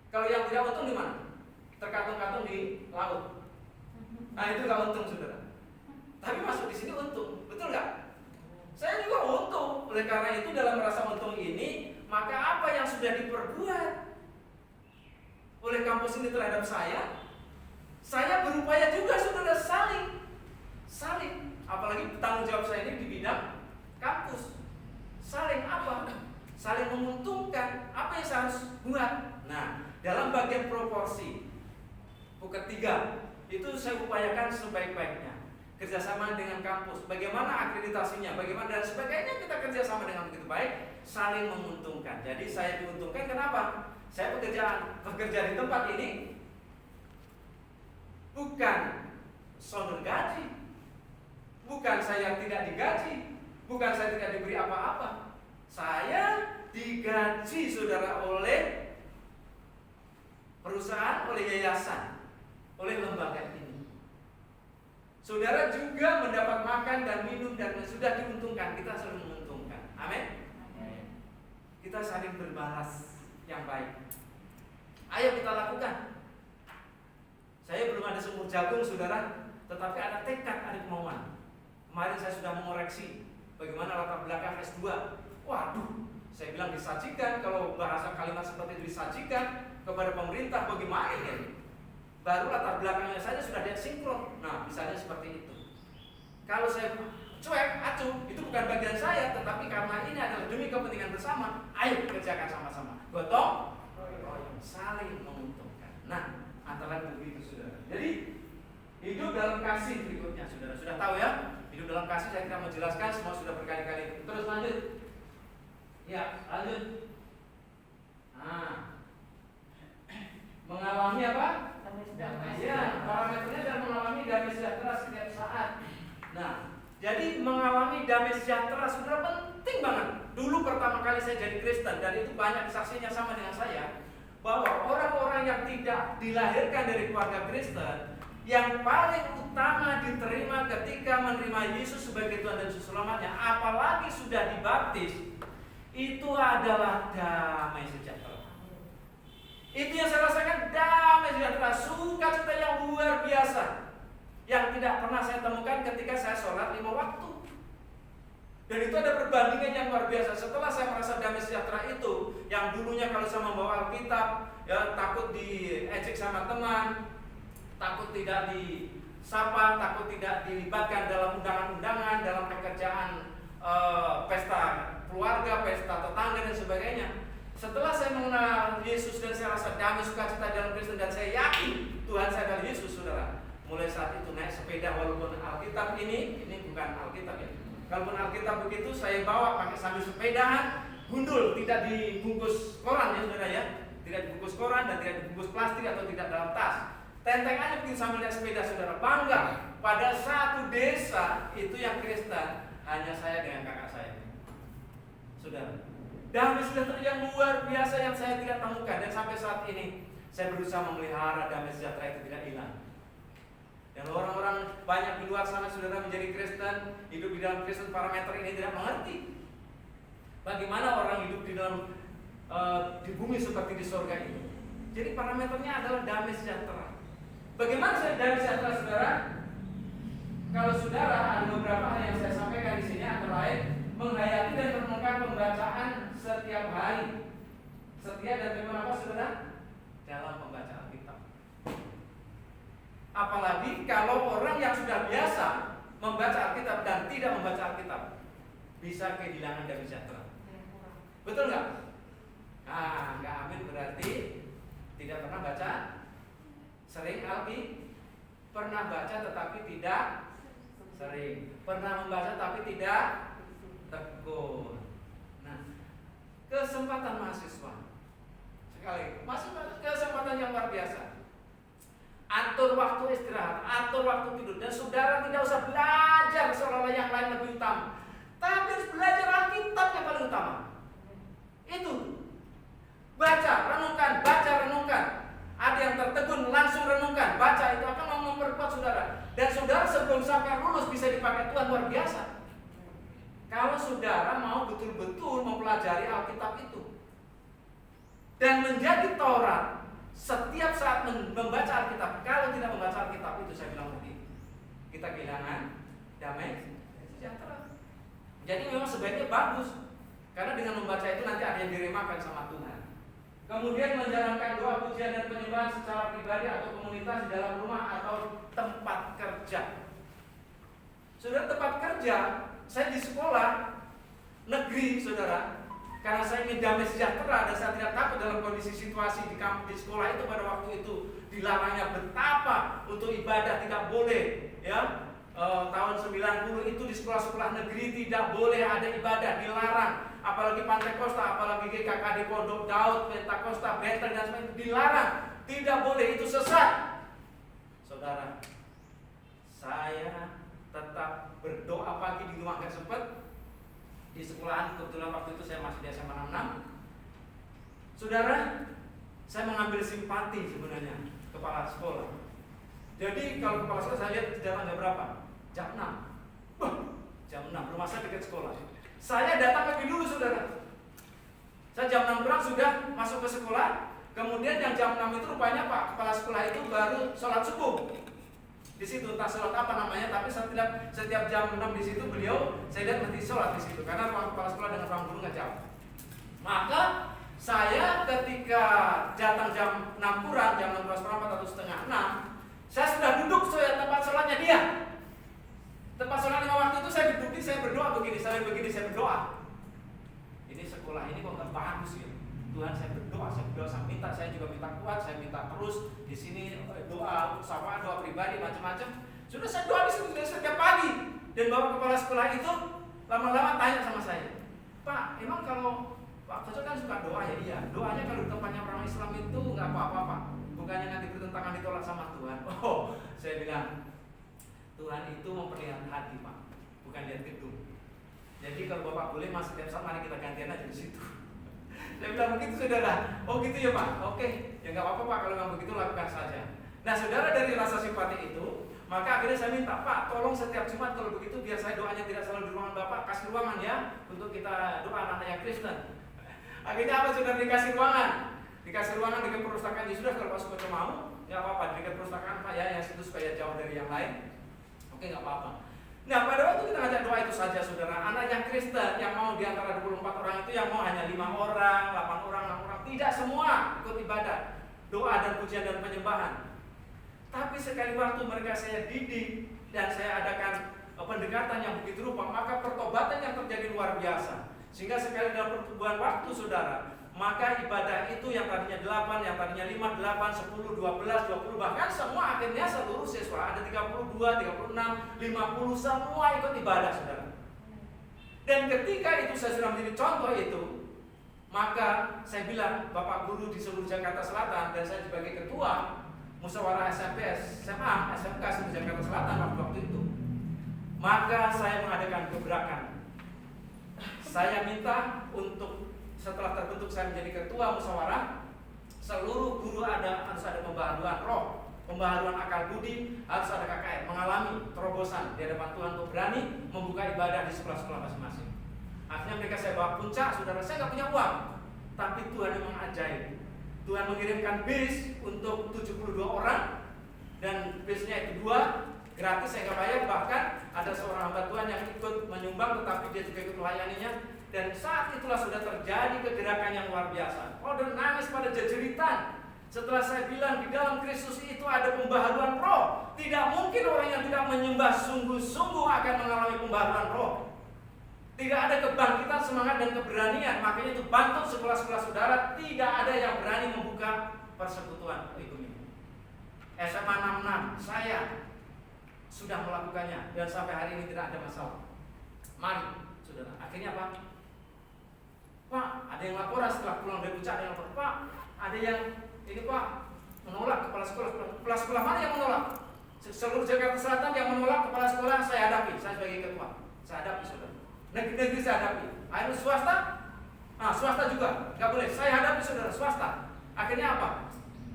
Kalau yang tidak untung di mana? Terkatung-katung di laut. Nah itu nggak untung saudara. Tapi masuk di sini untung, betul nggak? Saya juga untung. Oleh karena itu dalam rasa untung ini, maka apa yang sudah diperbuat oleh kampus ini terhadap saya berupaya juga saudara saling. Apalagi tanggung jawab saya ini di bidang kampus. Saling apa? Saling menguntungkan. Apa yang saya harus buat? Nah, dalam bagian proporsi ketiga itu saya upayakan sebaik-baiknya. Kerjasama dengan kampus, bagaimana akreditasinya, bagaimana dan sebagainya, kita kerjasama dengan begitu baik, saling menguntungkan. Jadi saya diuntungkan kenapa? Saya bekerja di tempat ini bukan sonder gaji, bukan bukan saya tidak digaji, bukan saya tidak diberi apa-apa. Saya digaji, saudara, oleh perusahaan, oleh yayasan, oleh lembaga ini. Saudara juga mendapat makan dan minum dan sudah diuntungkan. Kita saling menguntungkan. Amin. Kita saling berbalas yang baik. Ayo kita lakukan. Saya belum ada semur jagung, saudara, tetapi ada tekad, ada kemauan. Kemarin saya sudah mengoreksi bagaimana latar belakang S2. Waduh, saya bilang disajikan. Kalau bahasa kalimat seperti itu disajikan kepada pemerintah, bagaimana ini? Baru latar belakangnya saja sudah sinkron. Nah, misalnya seperti itu. Kalau saya cuek, acuh, itu bukan bagian saya, tetapi karena ini adalah demi kepentingan bersama, ayo kerjakan sama-sama. Gotong royong, saling menguntungkan. Nah, antara begitu, saudara. Jadi hidup dalam kasih berikutnya, saudara. Sudah tahu ya? Hidup dalam kasih saya tidak menjelaskan, semua sudah berkali-kali. Terus lanjut. Ya, lanjut. Nah, mengalami apa? Ya, parameternya dan mengalami damai sejahtera setiap saat. Nah, jadi mengalami damai sejahtera, saudara, penting banget. Dulu pertama kali saya jadi Kristen, dan itu banyak saksinya sama dengan saya, bahwa orang-orang yang tidak dilahirkan dari keluarga Kristen, yang paling utama diterima ketika menerima Yesus sebagai Tuhan dan Juru Selamatnya, apalagi sudah dibaptis, itu adalah damai sejahtera. Itu yang saya rasakan, damai sejahtera, sukacita yang luar biasa, yang tidak pernah saya temukan ketika saya sholat 5 waktu. Dan itu ada perbandingan yang luar biasa. Setelah saya merasa damai sejahtera itu, yang dulunya kalau saya membawa Alkitab, ya takut diejek sama teman, takut tidak disapa, takut tidak dilibatkan dalam undangan-undangan, dalam pekerjaan pesta keluarga, pesta tetangga dan sebagainya. Setelah saya mengenal Yesus dan saya rasa damai sukacita dalam Kristen dan saya yakin Tuhan saya adalah Yesus, saudara. Mulai saat itu naik sepeda, walaupun Alkitab ini bukan Alkitab ya. Kalaupun Alkitab begitu saya bawa pakai sambil sepedahan, gundul, tidak dibungkus koran ya, saudara ya. Tidak dibungkus koran dan tidak dibungkus plastik atau tidak dalam tas. Tenteng aja bikin sambil naik sepeda, saudara. Bangga pada satu desa itu yang Kristen hanya saya dengan kakak saya, saudara. Damai sejahtera yang luar biasa yang saya tidak temukan, dan sampai saat ini saya berusaha memelihara damai sejahtera itu tidak hilang. Dan orang-orang banyak di luar sana, saudara, menjadi Kristen, hidup di dalam Kristen, parameter ini tidak mengerti bagaimana orang hidup di dalam di bumi seperti di surga itu. Jadi parameternya adalah damai sejahtera. Bagaimana saya damai sejahtera, saudara? Kalau saudara ada beberapa hal yang saya sampaikan di sini, antara lain menghayati dan merenungkan pembacaan setiap hari. Setia dan tekun apa, saudara? Dalam membaca Alkitab. Apalagi kalau orang yang sudah biasa membaca Alkitab dan tidak membaca Alkitab, bisa kehilangan damai sejahtera. Betul nggak? Nah, nggak amin berarti tidak pernah baca. Sering Alkitab, pernah baca tetapi tidak sering. Pernah membaca tapi tidak tekun. Nah, kesempatan mahasiswa sekali, kesempatan yang luar biasa. Atur waktu istirahat, atur waktu tidur, dan saudara tidak usah belajar seolah-olah yang lain lebih utama, tapi harus belajar Alkitab yang paling utama. Itu baca, renungkan. Ada yang tertegun, langsung renungkan, baca, itu akan memperkuat saudara. Dan saudara sebelum sampai lulus bisa dipakai Tuhan luar biasa. Kalau saudara mau betul-betul mempelajari Alkitab itu dan menjadi Taurat setiap saat membaca Alkitab. Kalau tidak membaca Alkitab itu, saya bilang tadi, kita kehilangan damai sejahtera. Jadi memang sebaiknya bagus, karena dengan membaca itu nanti ada yang diremakan sama Tuhan. Kemudian menjalankan doa pujian dan penyembahan secara pribadi atau komunitas di dalam rumah atau tempat kerja. Saudara, tempat kerja, saya di sekolah negeri, saudara, karena saya ingin damai sejahtera dan saya tidak takut dalam kondisi situasi di sekolah itu pada waktu itu dilarangnya betapa untuk ibadah tidak boleh, ya. Tahun 90 itu di sekolah-sekolah negeri tidak boleh ada ibadah, dilarang. Apalagi Pantai Kosta, apalagi GKKD Pondok Daud, Pentakosta, Benteng dan sebagainya, dilarang. Tidak boleh, itu sesat. Saudara, saya tetap berdoa pagi di rumah nggak sempet. Di sekolahan kebetulan waktu itu saya masih di SMA 66. Saudara, saya mengambil simpati sebenarnya kepala sekolah. Jadi kalau kepala sekolah saya lihat datang jam berapa? Jam 6. Jam 6, rumah saya dekat sekolah. Saya datang lebih dulu saudara. Saya jam 6 kurang sudah masuk ke sekolah. Kemudian yang jam 6 itu rupanya Pak kepala sekolah itu baru sholat subuh. Di situ entah sholat apa namanya, tapi setiap jam 6 di situ beliau saya lihat mesti sholat di situ karena ruang kepala sekolah dengan ruang guru nggak jauh. Maka saya ketika datang jam 6 kurang, jam 6 kurang seperempat atau setengah 6, saya sudah duduk tempat sholatnya dia. Tempat sholat 5 waktu itu saya duduk, saya berdoa begini, saya berdoa. Ini sekolah ini kok nggak bagus ya. Tuhan saya berdoa, saya minta, saya juga minta kuat, saya minta terus di sini doa sama doa pribadi macam-macam. Sudah saya doa di sini setiap pagi. Dan bapak kepala sekolah itu lama-lama tanya sama saya, Pak, emang kalau Pak Jojo kan suka doa ya? Iya. Doanya kalau di tempatnya orang Islam itu nggak apa-apa Pak. Bukannya nanti bertentangan ditolak sama Tuhan. Oh, saya bilang Tuhan itu memperlihatkan hati Pak, bukan lihat gedung. Jadi kalau bapak boleh mas setiap saat mari kita gantian aja di situ. Saya bilang begitu saudara. Oh gitu ya Pak. Oke, ya nggak apa-apa Pak kalau memang begitu lakukan saja. Nah saudara, dari rasa simpati itu, maka akhirnya saya minta Pak, tolong setiap Jumat kalau begitu biar saya doanya tidak selalu di ruangan Bapak, kasih ruangan ya untuk kita doa anak-anak yang Kristen. Akhirnya apa saudara, dikasih ruangan, dekat perpustakaan. Ya sudah kalau Pak Sukoco mau, ya apa-apa dekat perpustakaan Pak ya, yang situ supaya jauh dari yang lain. Oke nggak apa-apa. Nah pada waktu kita ngajak doa itu saja saudara, anak yang Kristen yang mau diantara 24 orang itu yang mau hanya 5 orang, 8 orang, 6 orang, tidak semua ikut ibadah, doa dan pujian dan penyembahan. Tapi sekali waktu mereka saya didik dan saya adakan pendekatan yang begitu rupa, maka pertobatan yang terjadi luar biasa. Sehingga sekali dalam pertumbuhan waktu saudara, maka ibadah itu yang tadinya 8, yang tadinya 5, 8, 10, 12, 20, bahkan semua akhirnya seluruh siswa ada 32, 36, 50, semua ikut ibadah saudara. Dan ketika itu saya sudah menjadi contoh itu, maka saya bilang Bapak Guru di seluruh Jakarta Selatan dan saya sebagai ketua musyawarah SMP, SMA, SMK seluruh Jakarta Selatan waktu itu, maka saya mengadakan gebrakan. Saya minta untuk setelah terbentuk saya menjadi ketua musyawarah, seluruh guru harus ada pembaharuan roh, pembaharuan akal budi, harus ada KKR, mengalami terobosan di hadapan Tuhan untuk berani membuka ibadah di sekolah-sekolah masing-masing. Akhirnya mereka saya bawa puncak, saudara, saya nggak punya uang, tapi Tuhan memang ajaib. Tuhan mengirimkan bis untuk 72 orang dan bisnya itu 2 gratis, saya nggak bayar, bahkan ada seorang hamba Tuhan yang ikut menyumbang tetapi dia juga ikut melayaninya. Dan saat itulah sudah terjadi kegerakan yang luar biasa. Order nangis pada jejeritan setelah saya bilang di dalam Kristus itu ada pembaharuan roh. Tidak mungkin orang yang tidak menyembah sungguh-sungguh akan mengalami pembaharuan roh. Tidak ada kebangkitan semangat dan keberanian. Makanya itu bantu sekolah-sekolah saudara, tidak ada yang berani membuka persekutuan ini. SMA 66 saya sudah melakukannya dan sampai hari ini tidak ada masalah. Mari saudara, akhirnya apa? Pak, ada yang laporan setelah pulang dari puncak, ada yang lapor, Pak, ada yang ini Pak menolak kepala sekolah mana yang menolak? Seluruh Jakarta Selatan yang menolak kepala sekolah saya hadapi, saya sebagai ketua, saya hadapi saudara. Negeri-negeri saya hadapi. Akhirnya swasta, swasta juga nggak boleh, saya hadapi saudara, swasta. Akhirnya apa?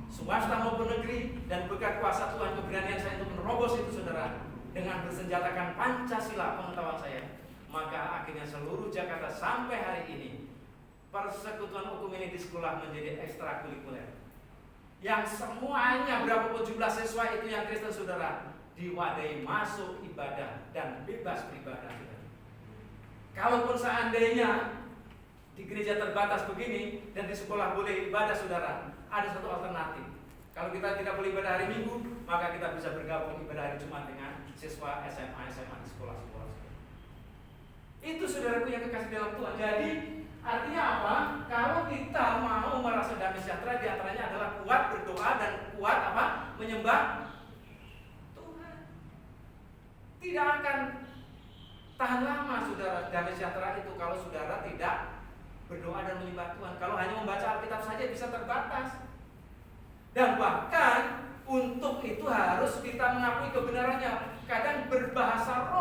Swasta maupun negeri dan berkat kuasa Tuhan keberanian saya untuk menerobos itu saudara dengan bersenjatakan Pancasila pengetahuan saya. Maka akhirnya seluruh Jakarta sampai hari ini persekutuan hukum ini di sekolah menjadi ekstrakurikuler. Yang semuanya berapapun jumlah siswa itu yang Kristen saudara diwadahi masuk ibadah dan bebas beribadah. Kalaupun seandainya di gereja terbatas begini dan di sekolah boleh ibadah saudara, ada satu alternatif. Kalau kita tidak boleh ibadah hari Minggu, maka kita bisa bergabung ibadah hari Jumat dengan siswa SMA di sekolah-sekolah. Itu saudaraku yang kekasih dalam Tuhan. Jadi artinya apa? Kalau kita mau merasa damai sejahtera, di antaranya adalah kuat berdoa dan kuat apa? Menyembah Tuhan. Tidak akan tahan lama saudara damai sejahtera itu kalau saudara tidak berdoa dan menyembah Tuhan. Kalau hanya membaca Alkitab saja bisa terbatas. Dan bahkan untuk itu harus kita mengakui kebenarannya. Kadang berbahasa roh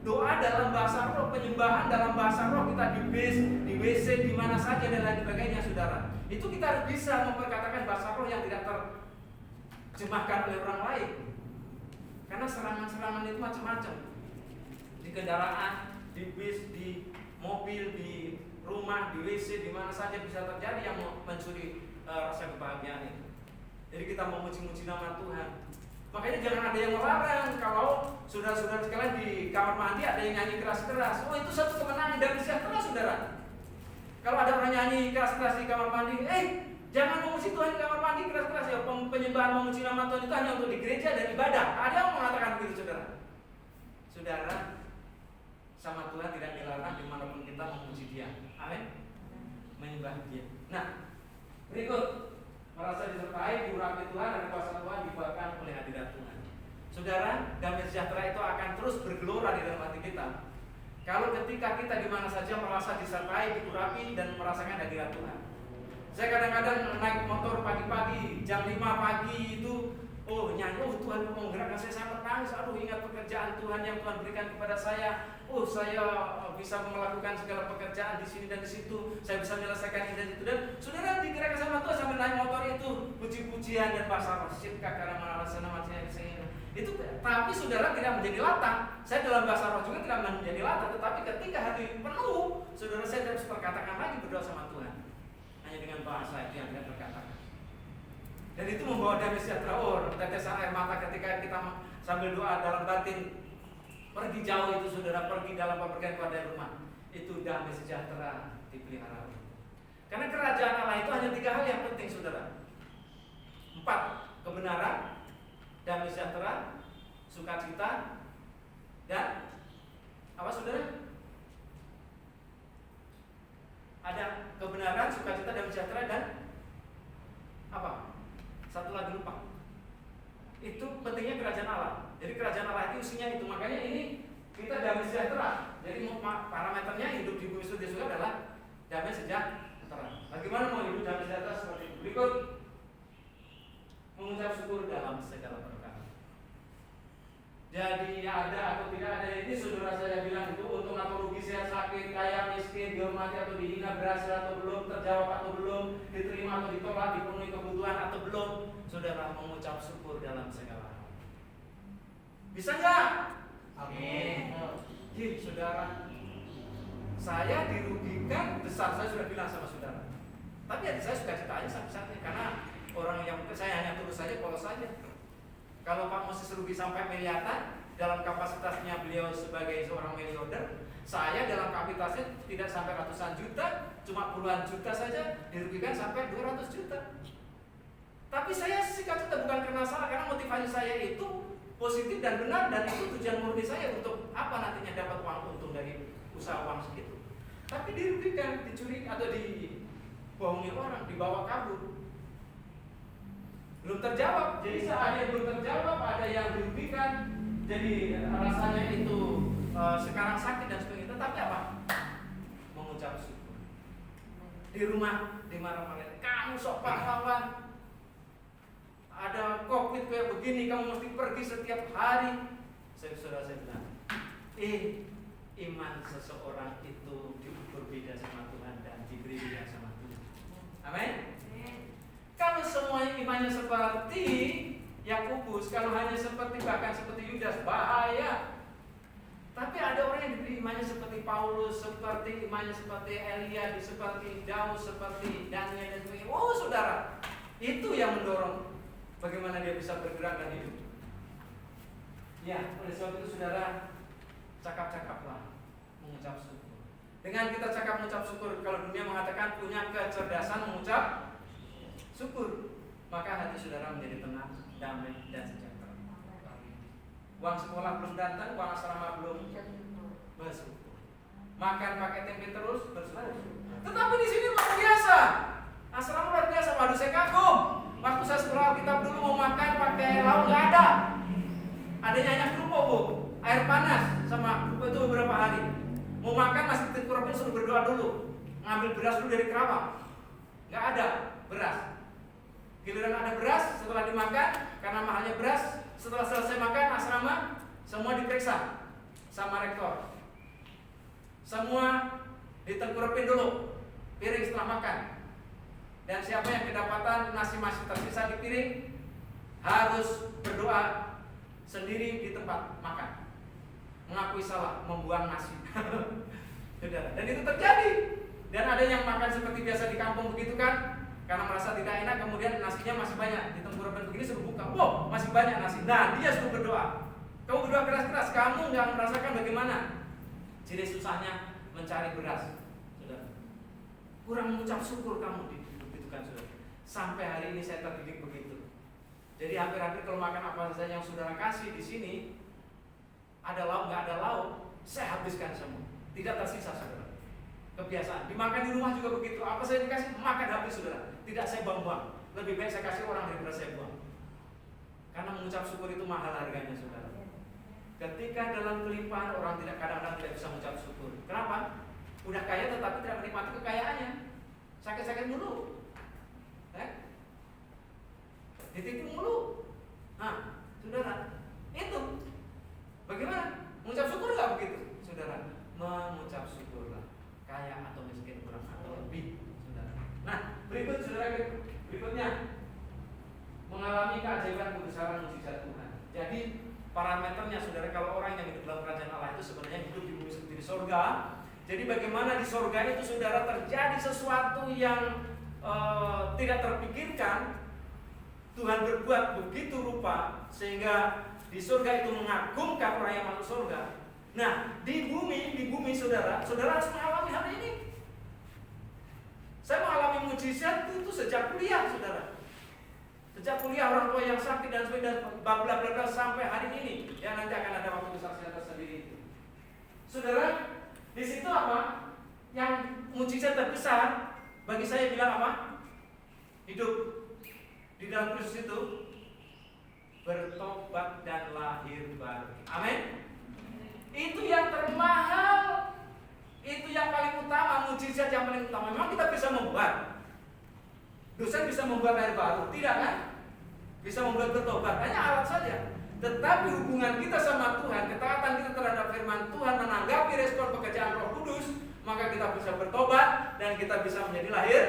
doa dalam bahasa roh, penyembahan dalam bahasa roh kita di bis, di WC, di mana saja dan lain sebagainya, saudara. Itu kita harus bisa memperkatakan bahasa roh yang tidak terjemahkan oleh orang lain. Karena serangan-serangan itu macam-macam. Di kendaraan, di bis, di mobil, di rumah, di WC, di mana saja bisa terjadi yang mencuri rasa kebahagiaan itu. Jadi kita memuji-muji nama Tuhan. Makanya jangan ada yang melarang kalau saudara-saudara sekalian di kamar mandi ada yang nyanyi keras-keras. Oh, itu satu kemenangan dan sejahtera, saudara. Kalau ada orang nyanyi keras-keras di kamar mandi, jangan memuji Tuhan di kamar mandi keras-keras ya. Penyembahan memuji nama Tuhan itu hanya untuk di gereja dan ibadah. Ada yang mengatakan begitu, saudara. Saudara, sama Tuhan tidak dilarang dimanapun kita memuji Dia. Amin. Menyembah Dia. Nah, berikut, merasa disertai, diurapi Tuhan dan kuasa Tuhan dibawakan oleh hadirat Tuhan. Saudara, damai sejahtera itu akan terus bergelora di dalam hati kita. Kalau ketika kita di mana saja merasa disertai, diurapi dan merasakan hadirat Tuhan. Saya kadang-kadang naik motor pagi-pagi, jam 5 pagi itu, nyanyi, Tuhan mau menggerakkan saya menangis, ingat pekerjaan Tuhan yang Tuhan berikan kepada saya. Saya bisa melakukan segala pekerjaan di sini dan di situ, saya bisa menyelesaikan ini dan itu. Dan saudara digerakkan sama Tuhan sambil naik motor itu, puji-pujian dan bahasa roh, karena alasan namanya itu. Tapi saudara tidak menjadi latah. Saya dalam bahasa roh juga tidak menjadi latah, tetapi ketika hati penuh, saudara saya harus perkatakan lagi berdoa sama Tuhan. Hanya dengan bahasa itu yang tidak terkatakan. Dan itu membawa damai sejahtera. Tetesan air mata ketika kita sambil doa dalam batin. Pergi jauh itu, saudara, pergi dalam pepergian kepada rumah. Itu damai sejahtera dipelihara. Karena kerajaan Allah itu hanya 3 hal yang penting, saudara. 4, kebenaran, damai sejahtera, sukacita, dan apa, saudara? Ada kebenaran, sukacita, damai sejahtera, dan apa? Satu lagi lupa. Itu pentingnya kerajaan Allah. Jadi kerajaan Allah itu isinya itu. Makanya ini kita damai sejahtera. Jadi parameternya hidup di bumi surga juga adalah damai sejahtera. Bagaimana mau hidup damai sejahtera seperti itu? Berikut, mengucap syukur dalam segala perkara. Jadi ada atau tidak ada ini, saudara saya bilang itu untung atau rugi, sehat sakit, kaya miskin, dihormati atau dihina, berhasil atau belum, terjawab atau belum, diterima atau ditolak, dipenuhi kebutuhan atau belum, saudara mengucap syukur dalam segala hal. Bisa nggak? Amin. Jadi saudara, saya dirugikan besar, saya sudah bilang sama saudara. Tapi hati saya suka cita aja sampai karena orang yang saya hanya turut saja, polos saja. Kalau Pak Moses rugi sampai miliaran dalam kapasitasnya beliau sebagai seorang miliarder, saya dalam kapasitasnya tidak sampai ratusan juta, cuma puluhan juta saja, dirugikan sampai 200 juta. Tapi saya sikap itu bukan karena salah, karena motivasi saya itu positif dan benar, dan itu tujuan murni saya untuk apa nantinya dapat uang untung dari usaha uang segitu. Tapi dirugikan, dicuri atau dibohongi orang, dibawa kabur. Belum terjawab, jadi ada yang belum terjawab, ada yang dirugikan, jadi rasanya itu sekarang sakit dan sebagainya. Tetapi apa? Mengucap syukur. Di rumah dimarah-marahin, kamu sok pahlawan, ada COVID kayak begini, kamu mesti pergi setiap hari. Saya bilang, iman seseorang itu diukur beda sama Tuhan dan diberi beda sama Tuhan. Amin. Kalau semuanya imannya seperti Yakobus, kalau hanya seperti bahkan seperti Yudas, bahaya. Tapi ada orang yang diberi imannya seperti Paulus, seperti imannya seperti Elia, seperti Daud, seperti Daniel dan sebagainya. Saudara, itu yang mendorong bagaimana dia bisa bergerak dan hidup. Ya, oleh sebab itu saudara, cakap-cakaplah mengucap syukur. Dengan kita cakap mengucap syukur, kalau dunia mengatakan punya kecerdasan mengucap syukur, maka hati saudara menjadi tenang, damai, dan sejahtera. Uang sekolah belum datang, uang asrama belum, bersyukur. Makan pakai tempe terus, bersyukur. Tetapi di sini luar biasa, asrama luar biasa. Waduh, saya kagum. Waktu saya sekolah kitab dulu mau makan pakai lauk nggak ada. Adanya hanya kerupuk, Bu, air panas sama kerupuk itu beberapa hari. Mau makan masih kurangnya suruh berdoa dulu, ngambil beras dulu dari kerawang. Nggak ada beras. Giliran ada beras, setelah dimakan, karena mahalnya beras, setelah selesai makan asrama, semua diperiksa. sama rektor. Semua ditengkurapin dulu piring setelah makan. Dan siapa yang kedapatan nasi masih tersisa di piring harus berdoa sendiri di tempat makan, mengakui salah membuang nasi. Dan itu terjadi. Dan ada yang makan seperti biasa di kampung begitu kan, karena merasa tidak enak, kemudian nasinya masih banyak, ditengkurapin begini suruh buka, wow masih banyak nasi. Nah dia suruh berdoa. Kamu berdoa keras-keras, kamu nggak merasakan bagaimana jadi susahnya mencari beras, saudara. Kurang mengucap syukur kamu begitu kan, saudara. Sampai hari ini saya terdidik begitu. Jadi hampir-hampir kalau makan apa saja yang saudara kasih di sini, ada lauk nggak ada lauk, saya habiskan semua, tidak tersisa, saudara. Kebiasaan dimakan di rumah juga begitu. Apa saya dikasih makan habis, saudara. Tidak saya buang-buang. Lebih baik saya kasih orang daripada saya buang. Karena mengucap syukur itu mahal harganya, saudara. Ketika dalam kelimpahan orang kadang-kadang tidak bisa mengucap syukur. Kenapa? Udah kaya tetapi tidak menikmati kekayaannya. Sakit-sakit mulu, ditipu mulu. Nah, saudara, itu bagaimana? Mengucap syukur nggak begitu, saudara? Mengucap syukurlah, kaya atau miskin, kurang atau lebih, saudara. Nah, berikutnya mengalami keajaiban kebesaran mujizat Tuhan. Jadi parameternya, saudara, kalau orang yang hidup dalam kerajaan Allah itu sebenarnya hidup di bumi seperti di sorga. Jadi bagaimana di sorga itu, saudara, terjadi sesuatu yang tidak terpikirkan. Tuhan berbuat begitu rupa sehingga di surga itu mengagumkan orang yang masuk surga. Nah, di bumi saudara harus mengalami hal ini. Saya mengalami mujizat itu sejak kuliah, saudara. Sejak kuliah orang tua yang sakit dan sebagainya, bla bla bla sampai hari ini. Ya nanti akan ada waktu besar saya tersendiri itu. Saudara, di situ apa? Yang mujizat terbesar bagi saya bilang apa? Hidup di dalam Kristus itu bertobat dan lahir baru. Amin. Itu yang termahal, itu yang paling utama, mujizat yang paling utama. Memang kita bisa membuat, dosen bisa membuat lahir baru, tidak kan? Bisa membuat bertobat, hanya alat saja. Tetapi hubungan kita sama Tuhan, ketaatan kita terhadap firman Tuhan, menanggapi respon pekerjaan Roh Kudus, maka kita bisa bertobat dan kita bisa menjadi lahir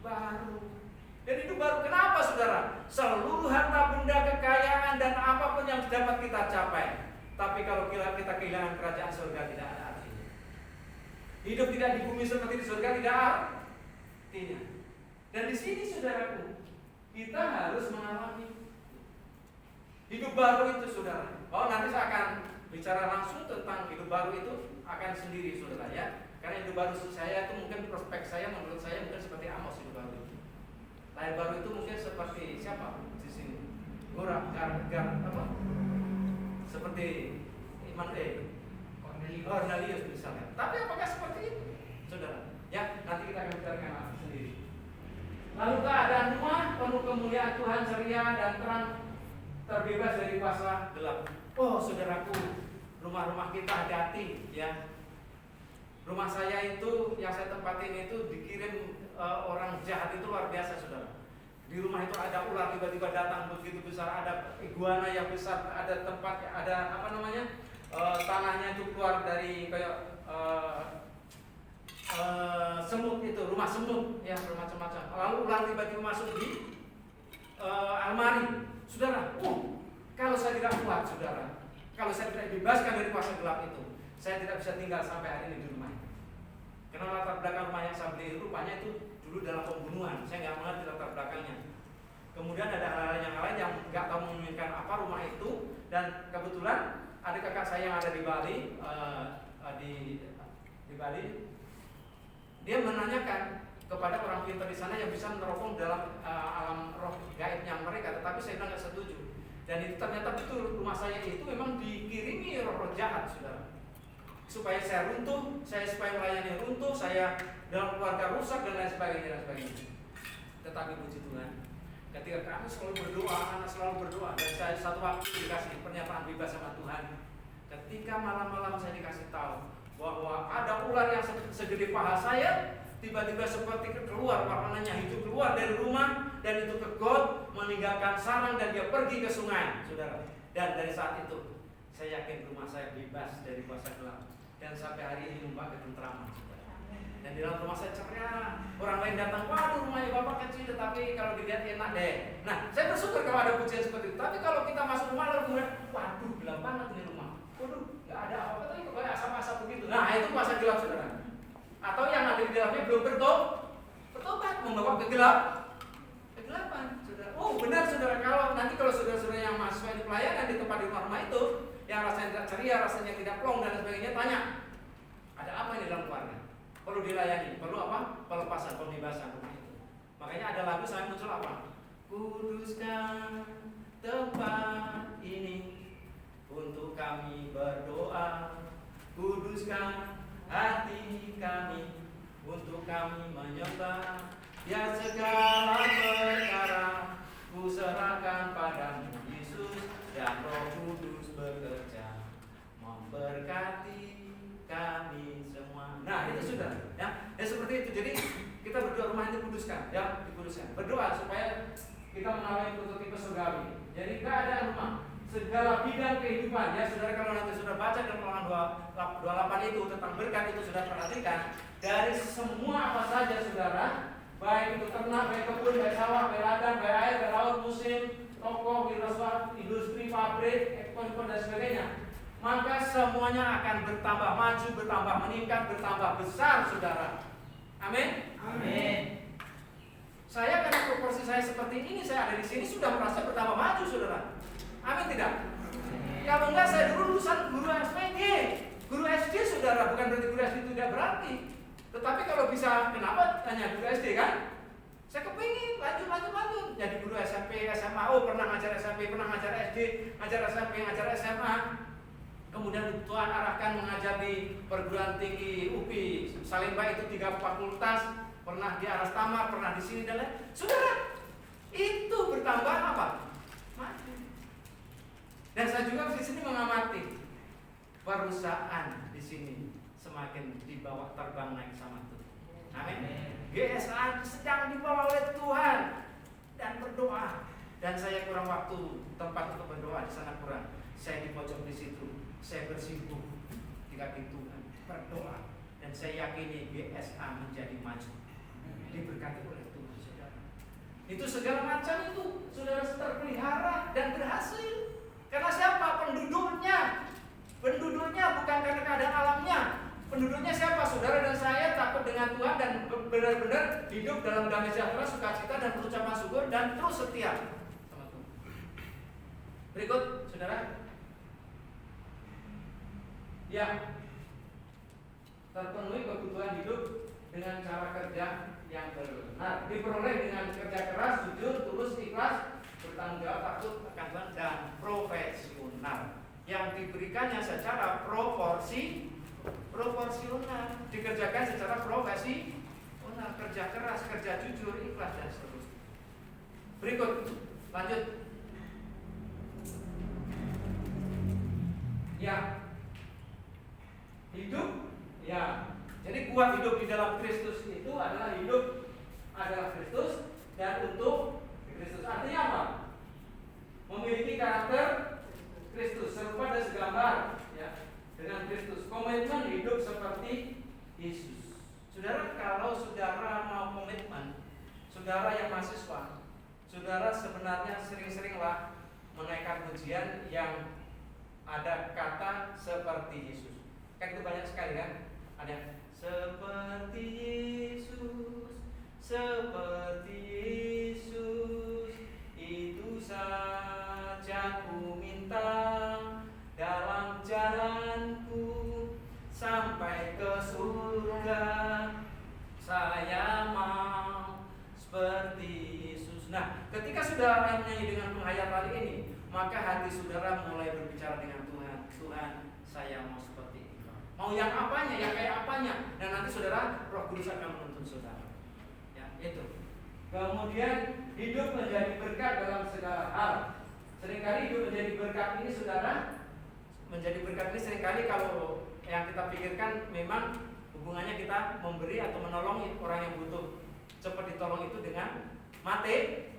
baru. Dan itu baru. Kenapa, saudara? Seluruh harta benda, kekayaan dan apapun yang dapat kita capai, tapi kalau kita kehilangan kerajaan surga, tidak ada artinya. Hidup tidak di bumi seperti di surga tidak artinya. Dan di sini, saudaraku, kita harus mengalami hidup baru itu, saudara. Oh, nanti saya akan bicara langsung tentang hidup baru itu akan sendiri, saudara, ya. Karena hidup baru saya itu mungkin prospek saya, menurut saya mungkin seperti Amos hidup baru itu. Lahir baru itu mungkin seperti siapa di sini? Apa? Seperti Cornelius misalnya. Tapi apakah seperti itu, saudara? Ya, nanti kita akan bicarakan langsung sendiri. Lalu keadaan rumah penuh kemuliaan Tuhan, ceria dan terang, terbebas dari kuasa gelap. Oh, saudaraku, rumah-rumah kita hati-hati, ya. Rumah saya itu yang saya tempatin itu dikirim orang jahat itu luar biasa, saudara. Di rumah itu ada ular tiba-tiba datang begitu besar, ada iguana yang besar, ada tempat, ada apa namanya, tanahnya itu keluar dari kayak semut itu, rumah semut, ya bermacam-macam. Lalu ular tiba-tiba masuk di almari, saudara. Kalau saya tidak kuat, saudara, kalau saya tidak dibebaskan dari kuasa gelap itu, saya tidak bisa tinggal sampai hari ini di rumah. Karena latar belakang rumah yang saya beli rupanya itu dulu dalam pembunuhan. Saya nggak mengerti latar belakangnya. Kemudian ada hal-hal yang lain yang nggak tahu menginginkan apa rumah itu. Dan kebetulan ada kakak saya yang ada di Bali, di Bali. Dia menanyakan kepada orang pintar di sana yang bisa meneropong dalam alam roh gaibnya mereka. Tetapi saya bilang nggak setuju. Dan itu ternyata betul, rumah saya itu memang dikirimi roh-roh jahat, saudara. Supaya saya runtuh, supaya melayani runtuh, saya dalam keluarga rusak dan lain sebagainya. Tetapi puji Tuhan, ketika kami selalu berdoa, anak selalu berdoa, dan saya satu waktu dikasih pernyataan bebas sama Tuhan. Ketika malam-malam saya dikasih tahu bahwa ada ular yang segede paha saya, tiba-tiba seperti keluar, warnanya hijau, keluar dari rumah dan itu ke got, meninggalkan sarang dan dia pergi ke sungai, saudara. Dan dari saat itu Saya yakin rumah saya bebas dari kuasa gelap dan sampai hari ini membawa ketentraman. Dan di dalam rumah saya ceria, orang lain datang, waduh rumahnya bapak kecil, tetapi kalau dilihat enak deh. Nah, saya bersyukur kalau ada pujian seperti itu. Tapi kalau kita masuk rumah lalu kemudian, waduh gelap banget ini rumah. Waduh, nggak ada apa-apa, tapi kayak asap-asap begitu. Nah, itu kuasa gelap saudara. Atau yang ada di dalamnya belum bertobat, membawa kegelapan, saudara. Oh benar saudara, kalau saudara-saudara yang mahasiswa di pelayanan di tempat di rumah itu, yang rasanya tidak ceria, rasanya tidak plong dan sebagainya, tanya, ada apa ini dalam keluarga? Perlu dilayani, perlu apa? Pelepasan, pembebasan rumah itu. Makanya ada lagu saya muncul apa? Kuduskan tempat ini untuk kami berdoa. Kuduskan hati kami untuk kami menyembah. Ya segala perkara ku serahkan padamu Yesus, dan Roh Kudus bekerja memberkati kami semua. Nah itu sudah ya seperti itu. Jadi kita berdoa rumah ini kuduskan, ya dikuduskan. Berdoa supaya kita mengalami prototipe surgawi. Jadi keadaan rumah, segala bidang kehidupan, ya saudara, kalau nanti sudah baca dalam Ulangan 28 itu tentang berkat itu sudah perhatikan dari semua apa saja saudara, baik itu ternak, baik kebun, baik sawah, baik ladang, baik air, baik laut, musim, toko, wirausaha, industri, pabrik, ekspor dan sebagainya. Maka semuanya akan bertambah maju, bertambah meningkat, bertambah besar, saudara. Amin. Amin. Saya karena proporsi saya seperti ini, saya ada di sini sudah merasa bertambah maju, saudara. Amin tidak? Kalau enggak, saya dulu lulusan guru SPD, guru SD, saudara. Bukan berarti guru SD itu tidak berarti. Tetapi kalau bisa, kenapa tanya guru SD kan? Saya kepingin lanjut. Jadi guru SMP, SMA, pernah ngajar SMP, pernah ngajar SD, ngajar SMP, ngajar SMA. Kemudian Tuhan arahkan mengajar di perguruan tinggi UPI Salemba, itu 3 fakultas, pernah di Arastama, pernah di sini dan lain. Saudara, itu bertambah apa? Maju. Dan saya juga di sini mengamati perusahaan di sini semakin dibawa terbang naik sama Tuhan. Amin. GSA sedang dibawa oleh Tuhan dan berdoa. Dan saya kurang waktu tempat untuk berdoa di sana kurang. Saya di pojok di situ. Saya bersimpuh di kaki Tuhan, berdoa, dan saya yakini GSA menjadi maju, diberkati oleh Tuhan, saudara. Itu segala macam itu, saudara, terpelihara dan berhasil. Karena siapa? Penduduknya bukan karena keadaan alamnya. Penduduknya siapa? Saudara dan saya takut dengan Tuhan dan benar-benar hidup dalam damai sejahtera, sukacita dan ucapan syukur dan terus setia sama Tuhan. Berikut, saudara. Ya, terpenuhi kebutuhan hidup dengan cara kerja yang benar, diperoleh dengan kerja keras, jujur, tulus, ikhlas, bertanggung jawab, takut akan Tuhan, dan profesional yang diberikannya secara proporsional, dikerjakan secara profesional, kerja keras, kerja jujur, ikhlas, dan seterusnya. Berikut, lanjut. Ya, hidup, ya. Jadi kuat hidup di dalam Kristus itu adalah hidup adalah Kristus dan untuk Kristus. Artinya apa? Memiliki karakter Kristus, serupa dan segambar, ya, dengan Kristus. Komitmen hidup seperti Yesus. Saudara, kalau saudara mau komitmen, saudara yang mahasiswa, saudara sebenarnya sering-seringlah menaikkan pujian yang ada kata seperti Yesus. Kan itu banyak sekali kan? Ada seperti Yesus, itu saja ku minta dalam jalanku sampai ke surga. Saya mau seperti Yesus. Nah, ketika saudara menyanyi dengan penghayatan ini, maka hati saudara mulai berbicara dengan Tuhan. Tuhan, saya mau seperti itu. Mau yang apanya, yang kayak apanya. Dan nanti saudara, Roh Kudus akan menuntun saudara. Ya, itu. Kemudian hidup menjadi berkat dalam segala hal. Seringkali hidup menjadi berkat ini, saudara, menjadi berkat ini seringkali kalau yang kita pikirkan memang hubungannya kita memberi atau menolong orang yang butuh. Cepat ditolong itu dengan materi.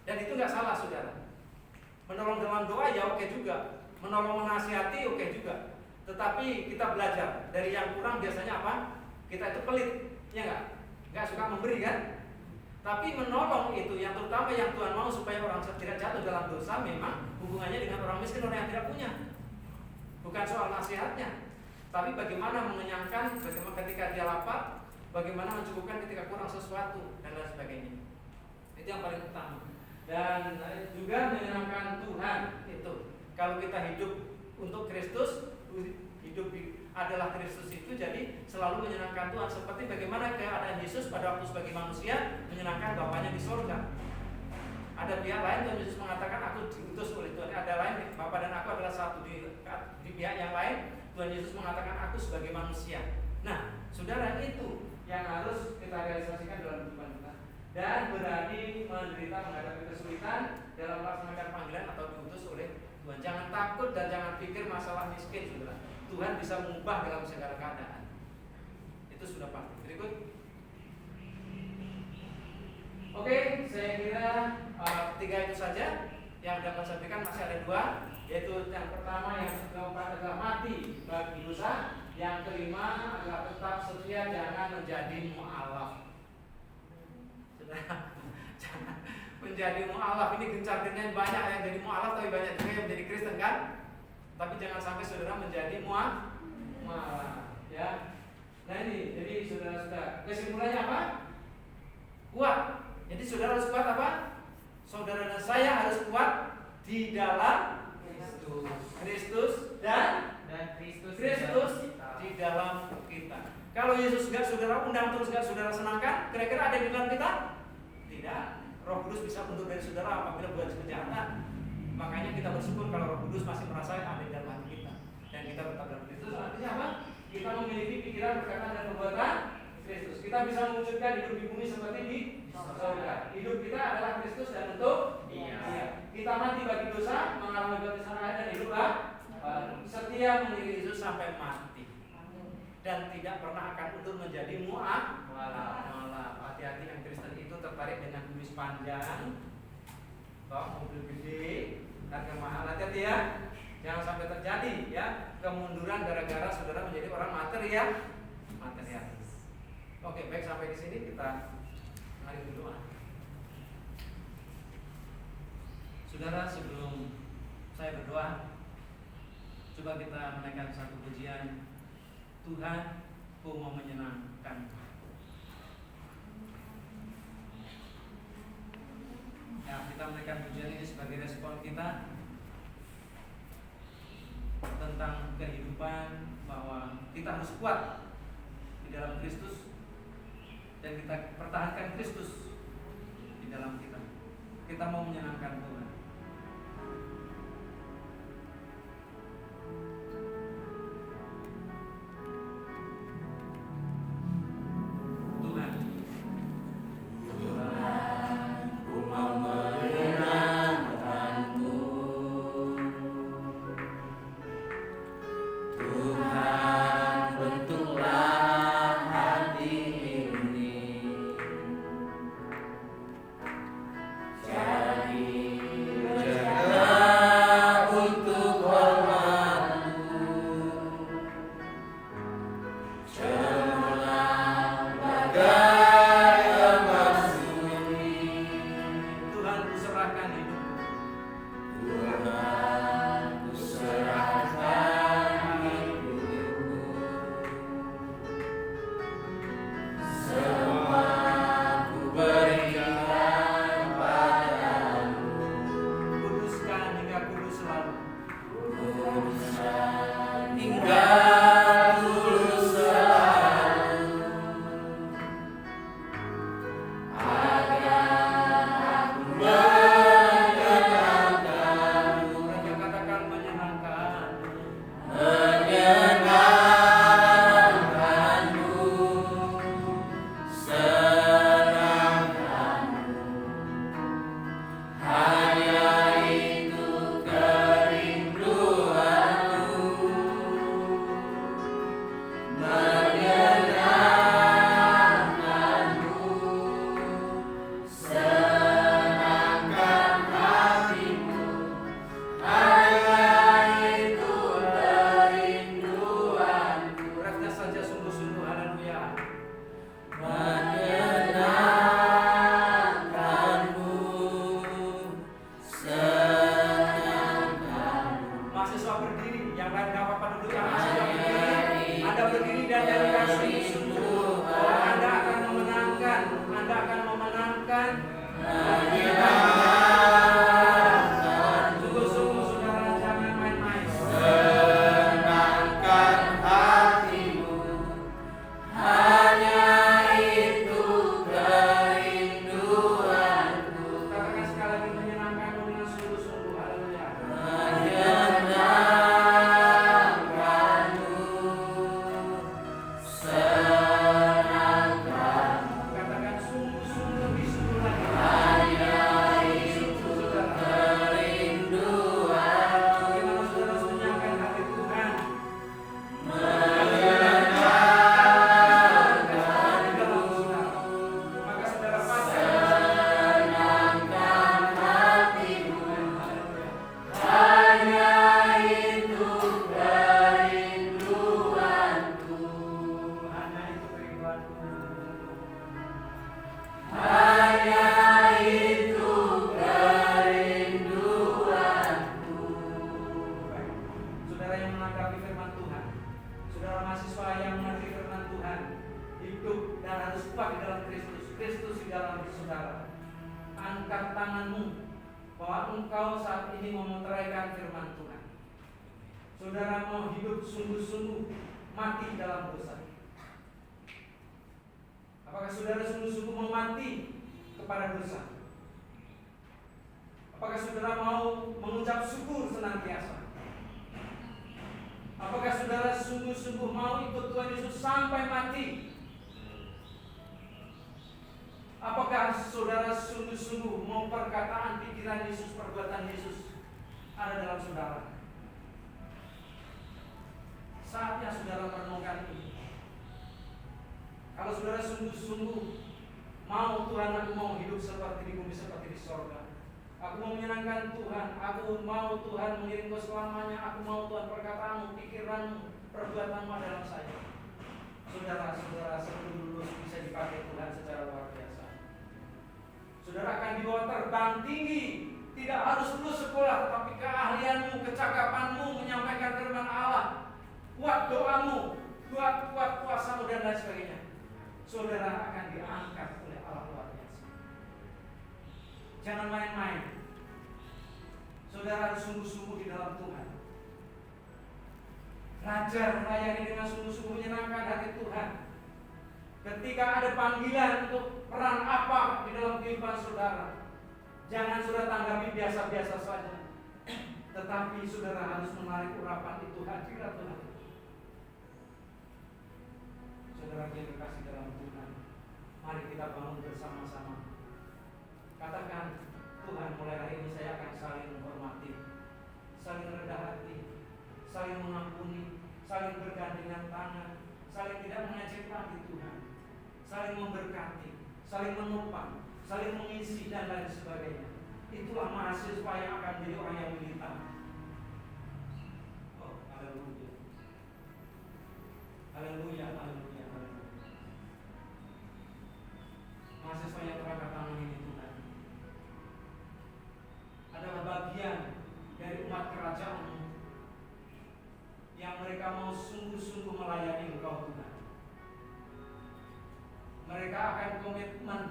Dan itu nggak salah, saudara. Menolong dalam doa ya oke juga. Menolong menasihati oke juga. Tetapi kita belajar dari yang kurang biasanya apa? Kita itu pelit, ya nggak? Nggak suka memberi kan? Tapi menolong itu yang terutama yang Tuhan mau supaya orang tidak jatuh dalam dosa memang hubungannya dengan orang miskin, orang yang tidak punya. Bukan soal nasihatnya, tapi bagaimana mengenyangkan, bagaimana ketika dia lapar, bagaimana mencukupkan ketika kurang sesuatu dan lain sebagainya. Itu yang paling utama. Dan juga menyenangkan Tuhan itu. Kalau kita hidup untuk Kristus, hidup adalah Kristus itu, jadi selalu menyenangkan Tuhan. Seperti bagaimana keadaan Yesus pada waktu sebagai manusia menyenangkan Bapaknya di surga. Ada pihak lain Tuhan Yesus mengatakan aku diutus oleh Tuhan. Ada lain Bapa dan aku adalah satu. Di pihak yang lain Tuhan Yesus mengatakan aku sebagai manusia. Nah, saudara, itu yang harus kita realisasikan dalam kehidupan kita. Dan berani menderita menghadapi kesulitan dalam melaksanakan panggilan atau diutus oleh Tuhan. Jangan takut dan jangan pikir masalah miskin, saudara. Tuhan bisa mengubah dalam segala keadaan. Itu sudah pasti. Berikut. Oke, saya kira tiga itu saja yang dapat saya berikan. Masih ada dua, yaitu yang pertama, yang keempat adalah mati bagi dosa. Yang kelima adalah tetap setia, jangan menjadi mu'alaf. Jangan menjadi mu'alaf. Ini gencar-gencarnya banyak yang jadi mu'alaf, tapi banyak juga yang menjadi Kristen kan? Tapi jangan sampai saudara menjadi mu'alaf, ya. Nah ini, jadi saudara-saudara, kesimpulannya apa? Kuat. Jadi saudara harus kuat apa? Saudara dan saya harus kuat di dalam Kristus dan Kristus di dalam kita. Kalau Yesus gak saudara undang terus gak saudara senangkan, kira-kira ada di dalam kita? Tidak. Roh Kudus bisa mundur dari saudara apabila buat kejahatan. Makanya kita bersyukur kalau Roh Kudus masih merasa ada di dalam hati kita dan kita tetap dalam Kristus. Artinya apa? Kita memiliki pikiran, perkataan dan perbuatan Kristus. Kita bisa mewujudkan hidup di bumi seperti di surga. Hidup kita adalah Kristus dan untuk Dia. Kita mati bagi dosa, mengalami baptisan air dan hidup baru. Setia mengikuti Yesus sampai mati. Dan tidak pernah akan mundur menjadi mu'alaf. Hati-hati yang Kristen itu tertarik dengan kumis panjang, bawa mobil gede, harga mahal. Hati-hati ya, jangan sampai terjadi ya kemunduran gara-gara saudara menjadi orang materialis. Oke, baik, sampai di sini kita mari berdoa. Saudara, sebelum saya berdoa, coba kita menaikkan satu pujian. Tuhan, Ku mau menyenangkan. Ya, kita menaikkan pujian ini sebagai respon kita tentang kehidupan, bahwa kita harus kuat di dalam Kristus dan kita pertahankan Kristus di dalam kita. Kita mau menyenangkan Tuhan. Jadi Gak apa-apa duduk yang masih berdiri. Anda berdiri dan nyanyikan sungguh-sungguh. Anda akan memenangkan. Anda akan memenangkan. Sungguh-sungguh saudara, jangan main-main. Senangkan hatimu, hanya itu kerinduanku. Katakan sekali lagi, menyenangkanmu dengan sungguh-sungguh. Haleluya. Menyenangkanmu, senangkanmu, Katakan sungguh-sungguh lebih sungguh lagi. hanya itu Saudara. kerinduanku. Bagaimana saudara menyenangkan hati Tuhan? Maka saudara pasti Senangkan hatimu, hanya itu kerinduanku, hanya itu kerinduanku. hanya itu kerinduanku. Baik. Saudara yang menanggapi firman Tuhan, saudara mahasiswa yang mengerti firman Tuhan, hidup dan harus kuat di dalam Kristus. Kristus di dalam saudara. Angkat tanganmu bahwa engkau saat ini memuteraikan firman Tuhan. Saudara mau hidup sungguh-sungguh, mati dalam dosa. Apakah saudara sungguh-sungguh mau mati kepada dosa? Apakah saudara mau mengucap syukur senantiasa? Apakah saudara sungguh-sungguh mau ikut Tuhan Yesus sampai mati? Apakah saudara sungguh-sungguh mau perkataan, pikiran Yesus, perbuatan Yesus ada dalam saudara? Saatnya saudara merenungkan ini. Kalau saudara sungguh-sungguh mau Tuhan, aku mau hidup seperti di bumi, seperti di sorga. Aku mau menyenangkan Tuhan. Aku mau Tuhan mengirimku selamanya. Aku mau Tuhan perkataanmu, pikiranmu, perbuatanmu dalam saya. Saudara-saudara sebelum lulus bisa dipakai Tuhan secara luar biasa. Saudara akan dibawa terbang tinggi. Tidak harus lulus sekolah, tetapi keahlianmu, kecakapanmu menyampaikan firman Allah, kuat doamu, kuat kuasamu dan lain sebagainya. Saudara akan diangkat oleh Allah luar biasa. Jangan main-main. Saudara harus sungguh-sungguh di dalam Tuhan. Belajar melayani dengan sungguh-sungguh menyenangkan hati Tuhan. Ketika ada panggilan untuk peran apa di dalam kehidupan saudara, jangan saudara tanggapi biasa-biasa saja. Tetapi saudara harus menarik urapan itu, hadirat Tuhan. Saudara yang dikasih dalam Tuhan, mari kita bangun bersama-sama. Katakan, Tuhan, mulai hari ini saya akan saling menghormati, saling rendah hati, saling mengampuni, saling bergandengan tangan, saling tidak mengejek lagi Tuhan, saling memberkati, saling menopang, saling mengisi dan lain sebagainya. Itulah mahasiswa yang akan menjadi orang yang militan. Oh, haleluya. Haleluya, haleluya, haleluya. Mahasiswa yang terangkat tangan ini Tuhan adalah bagian dari umat kerajaan-Mu yang mereka mau sungguh-sungguh melayani Engkau Tuhan. Mereka akan komitmen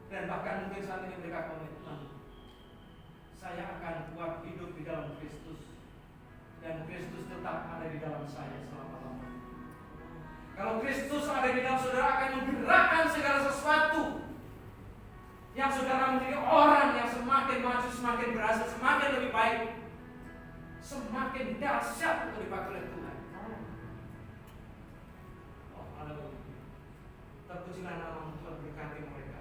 dan bahkan mungkin saat ini mereka komitmen. Saya akan kuat hidup di dalam Kristus dan Kristus tetap ada di dalam saya selama-lamanya. Kalau Kristus ada di dalam saudara akan menggerakkan segala sesuatu yang saudara menjadi orang yang semakin maju, semakin berhasil, semakin lebih baik, semakin dahsyat untuk dipakai oleh Tuhan. Oh, haleluya. Terpujilah nama Tuhan, berkati mereka.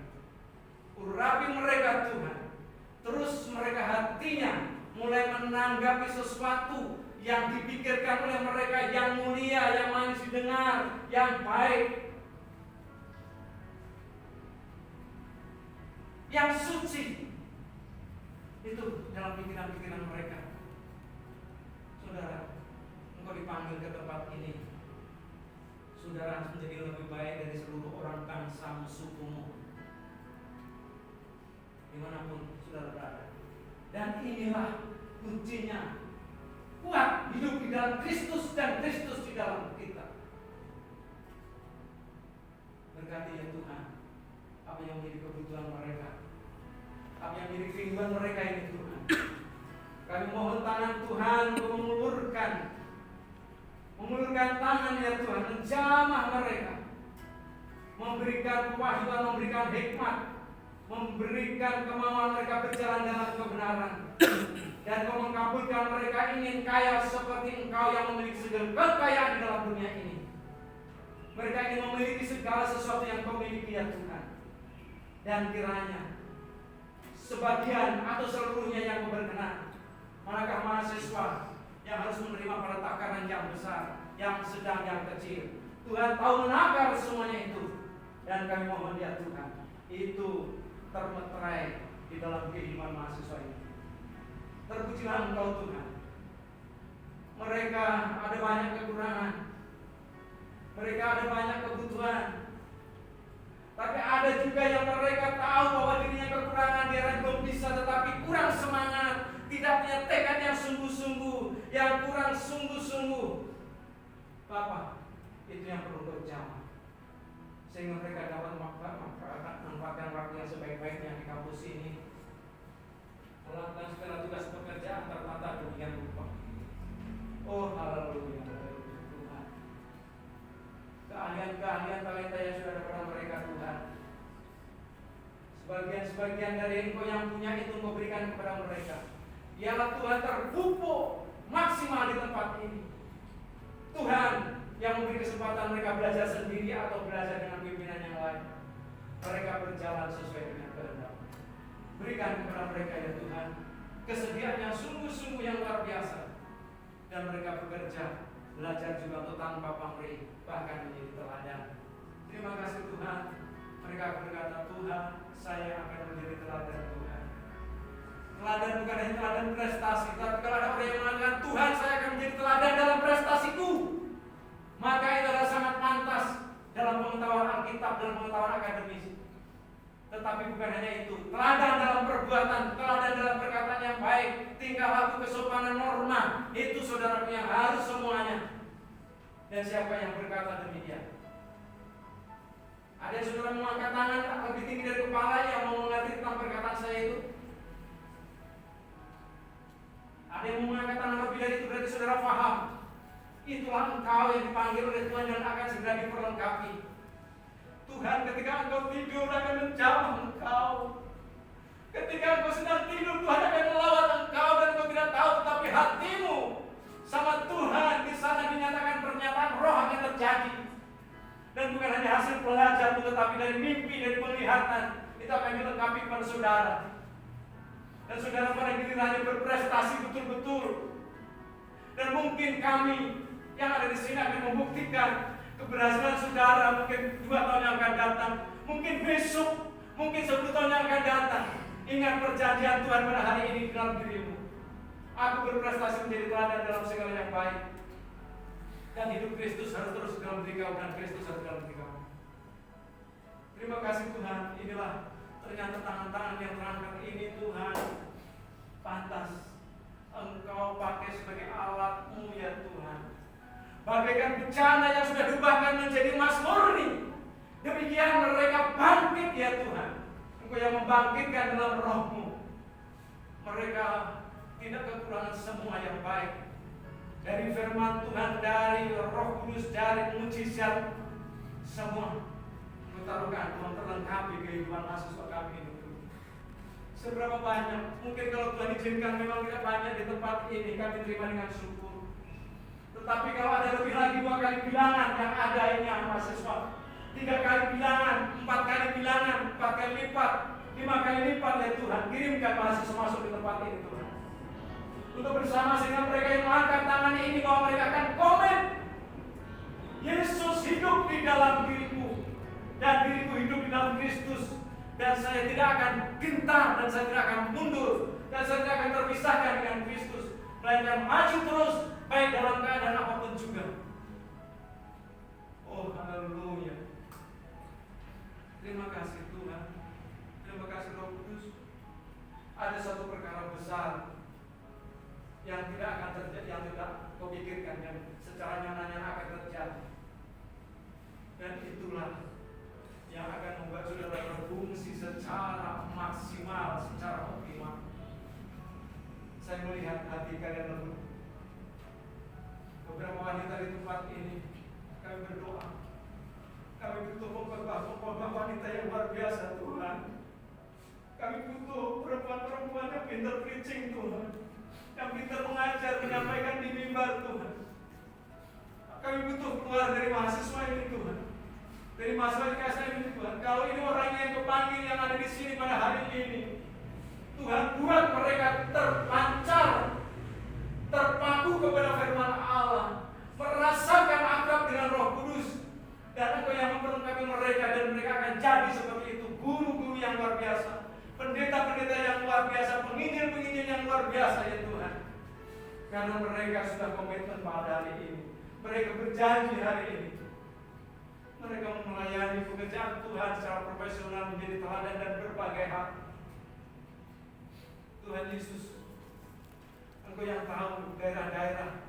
Urapi mereka Tuhan. Terus mereka hatinya mulai menanggapi sesuatu yang dipikirkan oleh mereka yang mulia, yang manis didengar, yang baik, yang suci. Itu dalam pikiran-pikiran mereka. Saudara, engkau dipanggil ke tempat ini. Saudara harus menjadi lebih baik dari seluruh orang bangsa sukumu, dimanapun saudara berada. Dan inilah kuncinya kuat hidup di dalam Kristus dan Kristus di dalam kita. Berkati ya Tuhan, apa yang menjadi kebutuhan mereka, apa yang menjadi kerinduan mereka ini Tuhan. Kami mohon tangan Tuhan untuk mengulurkan tangan ya Tuhan, menjamah mereka, memberikan kewahyuan, memberikan hikmat, memberikan kemauan mereka berjalan dalam kebenaran. Dan Kau mengabulkan mereka ingin kaya seperti Engkau yang memiliki segala kekayaan di dalam dunia ini. Mereka ingin memiliki segala sesuatu yang Kau miliki ya Tuhan. Dan kiranya sebagian atau seluruhnya yang Kau berkenan. Manakah mahasiswa yang harus menerima pada takaran yang besar, yang sedang, yang kecil. Tuhan tahu menakar semuanya itu. Dan kami mohon ya Tuhan, itu termeterai di dalam kehidupan mahasiswa ini. Terpujilah Engkau Tuhan. Mereka ada banyak kekurangan, mereka ada banyak kebutuhan, tapi ada juga yang mereka tahu bahwa dirinya kekurangan, dia belum bisa, tetapi kurang semangat, tidak punya tekad yang sungguh-sungguh, yang kurang sungguh-sungguh. Bapak, itu yang perlu berjamaah, sehingga mereka dapat memanfaatkan waktu yang sebaik-baiknya di kampus ini, melakukan segala tugas pekerjaan tertata demikian rupa. Oh haleluya, Tuhan. Keahlian-keahlian talenta yang sudah ada pada mereka Tuhan, sebagian dari Engkau yang punya itu Engkau berikan kepada mereka. Biarlah Tuhan terpupuk maksimal di tempat ini. Tuhan yang memberi kesempatan mereka belajar sendiri atau belajar dengan pimpinan yang lain, mereka berjalan sesuai dengan kehendak. Berikan kepada mereka ya Tuhan kesediaan yang sungguh-sungguh yang luar biasa, dan mereka bekerja, belajar juga untuk tanpa pamrih, bahkan menjadi teladan. Terima kasih Tuhan. Mereka berkata, Tuhan, saya akan menjadi teladan Tuhan. Teladan bukan hanya teladan prestasi, tapi kalau ada orang yang mengatakan, Tuhan, saya akan menjadi teladan dalam prestasiku, maka itu adalah sangat pantas dalam pengetahuan Alkitab dan pengetahuan akademis. Tetapi bukan hanya itu, teladan dalam perbuatan, teladan dalam perkataan yang baik, tingkah laku, kesopanan, norma, itu saudara yang harus semuanya. Dan siapa yang berkata demikian? Ada saudara mengangkat tangan lebih tinggi dari kepala yang mau mengerti tentang perkataan saya itu? Ada yang mengangkat tangan lebih dari itu, berarti saudara paham. Itulah engkau yang dipanggil oleh Tuhan dan akan segera diperlengkapi. Tuhan, ketika engkau tidur akan menjamah engkau. Ketika engkau sedang tidur, Tuhan akan melawat engkau dan engkau tidak tahu, tetapi hatimu sama Tuhan di sana dinyatakan pernyataan roh akan terjadi. Dan bukan hanya hasil pelajaran, tetapi dari mimpi, dari penglihatan, itu akan dilengkapi kepada saudara. Dan saudara pada gilirannya berprestasi betul-betul. Dan mungkin kami yang ada di sini akan membuktikan keberhasilan saudara mungkin 2 tahun yang akan datang, mungkin besok, mungkin 10 tahun yang akan datang. Ingat perjanjian Tuhan pada hari ini di dalam dirimu. Aku berprestasi menjadi teladan dalam segala yang baik. Dan hidup Kristus harus terus dalam diri kau, dan Kristus harus dalam diri kau. Terima kasih Tuhan. Inilah ternyata tangan-tangan yang terangkat ini Tuhan, pantas Engkau pakai sebagai alat-Mu ya Tuhan. Bagaikan bencana yang sudah diubahkan menjadi emas murni, demikian mereka bangkit ya Tuhan. Engkau yang membangkitkan dalam roh-Mu. Mereka tidak kekurangan semua yang baik. Dari firman Tuhan, dari Roh Kudus, dari mujizat, semua taruhkan Tuhan terlengkapi kehidupan mahasiswa kami ini. Seberapa banyak? Mungkin kalau Tuhan izinkan memang tidak banyak di tempat ini, kami terima dengan syukur. Tetapi kalau ada lebih lagi 2 kali bilangan yang ada ini mahasiswa, 3 kali bilangan, 4 kali bilangan, 4 kali lipat, 5 kali lipat ya Tuhan, kirimkan mahasiswa masuk di tempat ini Tuhan. Untuk bersama dengan mereka yang mengangkat tangan ini, bahwa mereka akan komen, Yesus hidup di dalam diriku, dan diriku hidup di dalam Kristus, dan saya tidak akan gentar, dan saya tidak akan mundur, dan saya tidak akan terpisahkan dengan Kristus, melainkan maju terus, baik dalam keadaan apapun juga. Oh haleluya. Terima kasih Tuhan. Terima kasih Roh Kudus. Ada satu perkara besar yang tidak akan terjadi, yang tidak secara nyata akan terjadi. Dan itulah yang akan membuat saudara berfungsi secara maksimal, secara optimal. Saya melihat hati kalian lembut. Beberapa wanita di tempat ini, kami berdoa. Kami butuh pengkhotbah wanita yang luar biasa, Tuhan. Kami butuh perempuan-perempuan yang pintar preaching, Tuhan, yang pintar mengajar, menyampaikan di mimbar, Tuhan. Kami butuh keluar dari mahasiswa ini, Tuhan, dari mahasiswa KSA ini, Tuhan. Kalau ini orangnya yang kepanggil yang ada di sini pada hari ini, Tuhan, buat mereka terpancar, terpaku kepada firman Allah, merasakan akrab dengan Roh Kudus, dan Engkau yang memperlengkapi mereka, dan mereka akan jadi seperti itu, guru-guru yang luar biasa, pendeta-pendeta yang luar biasa, penginjil-penginjil yang luar biasa, ya Tuhan. Karena mereka sudah komitmen pada hari ini, mereka berjanji hari ini, mereka melayani pekerjaan Tuhan secara profesional, menjadi teladan dan berbagai hal. Tuhan Yesus, Engkau yang tahu daerah-daerah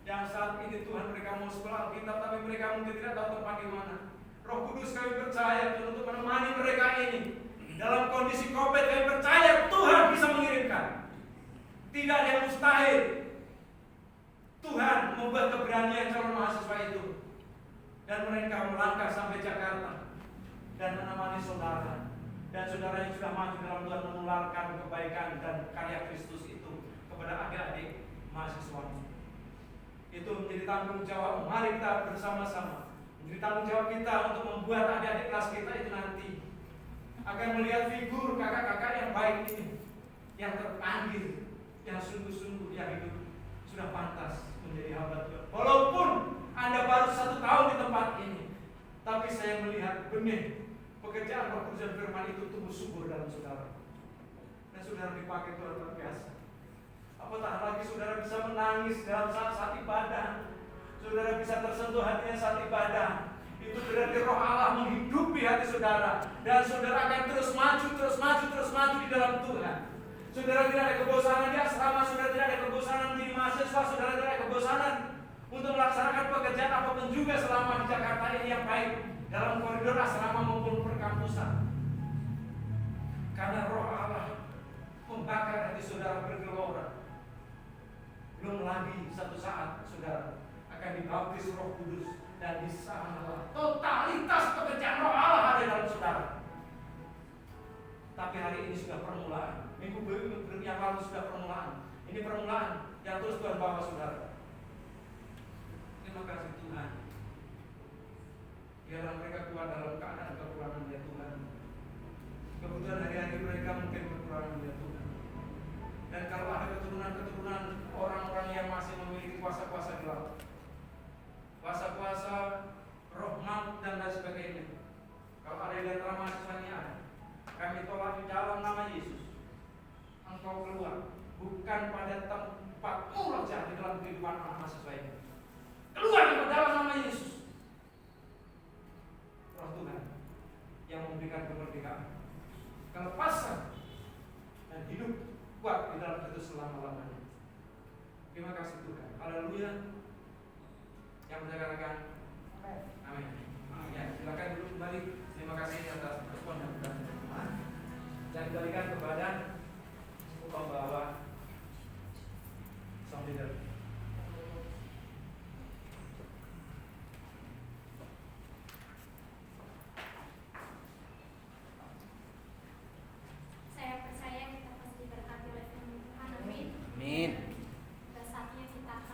yang saat ini Tuhan mereka mau sekolah Alkitab, tapi mereka mungkin tidak tahu tempat di mana. Roh Kudus, kami percaya Tuhan untuk menemani mereka ini dalam kondisi COVID. Kami percaya Tuhan bisa mengirimkan. Tidak ada yang mustahil. Tuhan membuat keberanian calon mahasiswa itu, dan mereka melangkah sampai Jakarta dan menemani saudara. Dan saudara yang sudah maju dalam Tuhan menularkan kebaikan dan karya Kristus itu kepada adik-adik mahasiswa. Itu menjadi tanggung jawab. Mari kita bersama-sama, menjadi tanggung jawab kita untuk membuat adik-adik kelas kita itu nanti akan melihat figur kakak-kakak yang baik ini, yang terpanggil, yang sungguh-sungguh, yang hidup sudah pantas menjadi hamba Tuhan. Walaupun Anda baru 1 tahun di tempat ini, tapi saya melihat benih pekerjaan Roh Kudus dan firman itu tumbuh subur dalam saudara. Dan saudara dipakai Tuhan luar biasa. Apatah lagi saudara bisa menangis dalam saat ibadah, saudara bisa tersentuh hatinya saat ibadah. Itu berarti Roh Allah menghidupi hati saudara, dan saudara akan terus maju di dalam Tuhan. Saudara tidak ada kebosanan di asrama, saudara tidak ada kebosanan di mahasiswa, saudara tidak ada kebosanan untuk melaksanakan pekerjaan apapun juga selama di Jakarta ini yang baik, dalam koridor asrama maupun perkampusan. Karena Roh Allah membakar hati saudara bergelora. Belum lagi satu saat saudara akan dibaptis Roh Kudus, dan di sana totalitas pekerjaan Roh Allah ada dalam saudara. Tapi hari ini sudah permulaan. Minggu yang lalu sudah permulaan. Ini permulaan yang terus Tuhan bawa saudara. Terima kasih Tuhan. Biarlah mereka keluar dalam keadaan kekurangan, ya Tuhan. Kebutuhan hari-hari mereka mungkin kekurangan, ya Tuhan. Dan kalau ada keturunan-keturunan orang-orang yang masih memiliki kuasa-kuasa gelap, kuasa-kuasa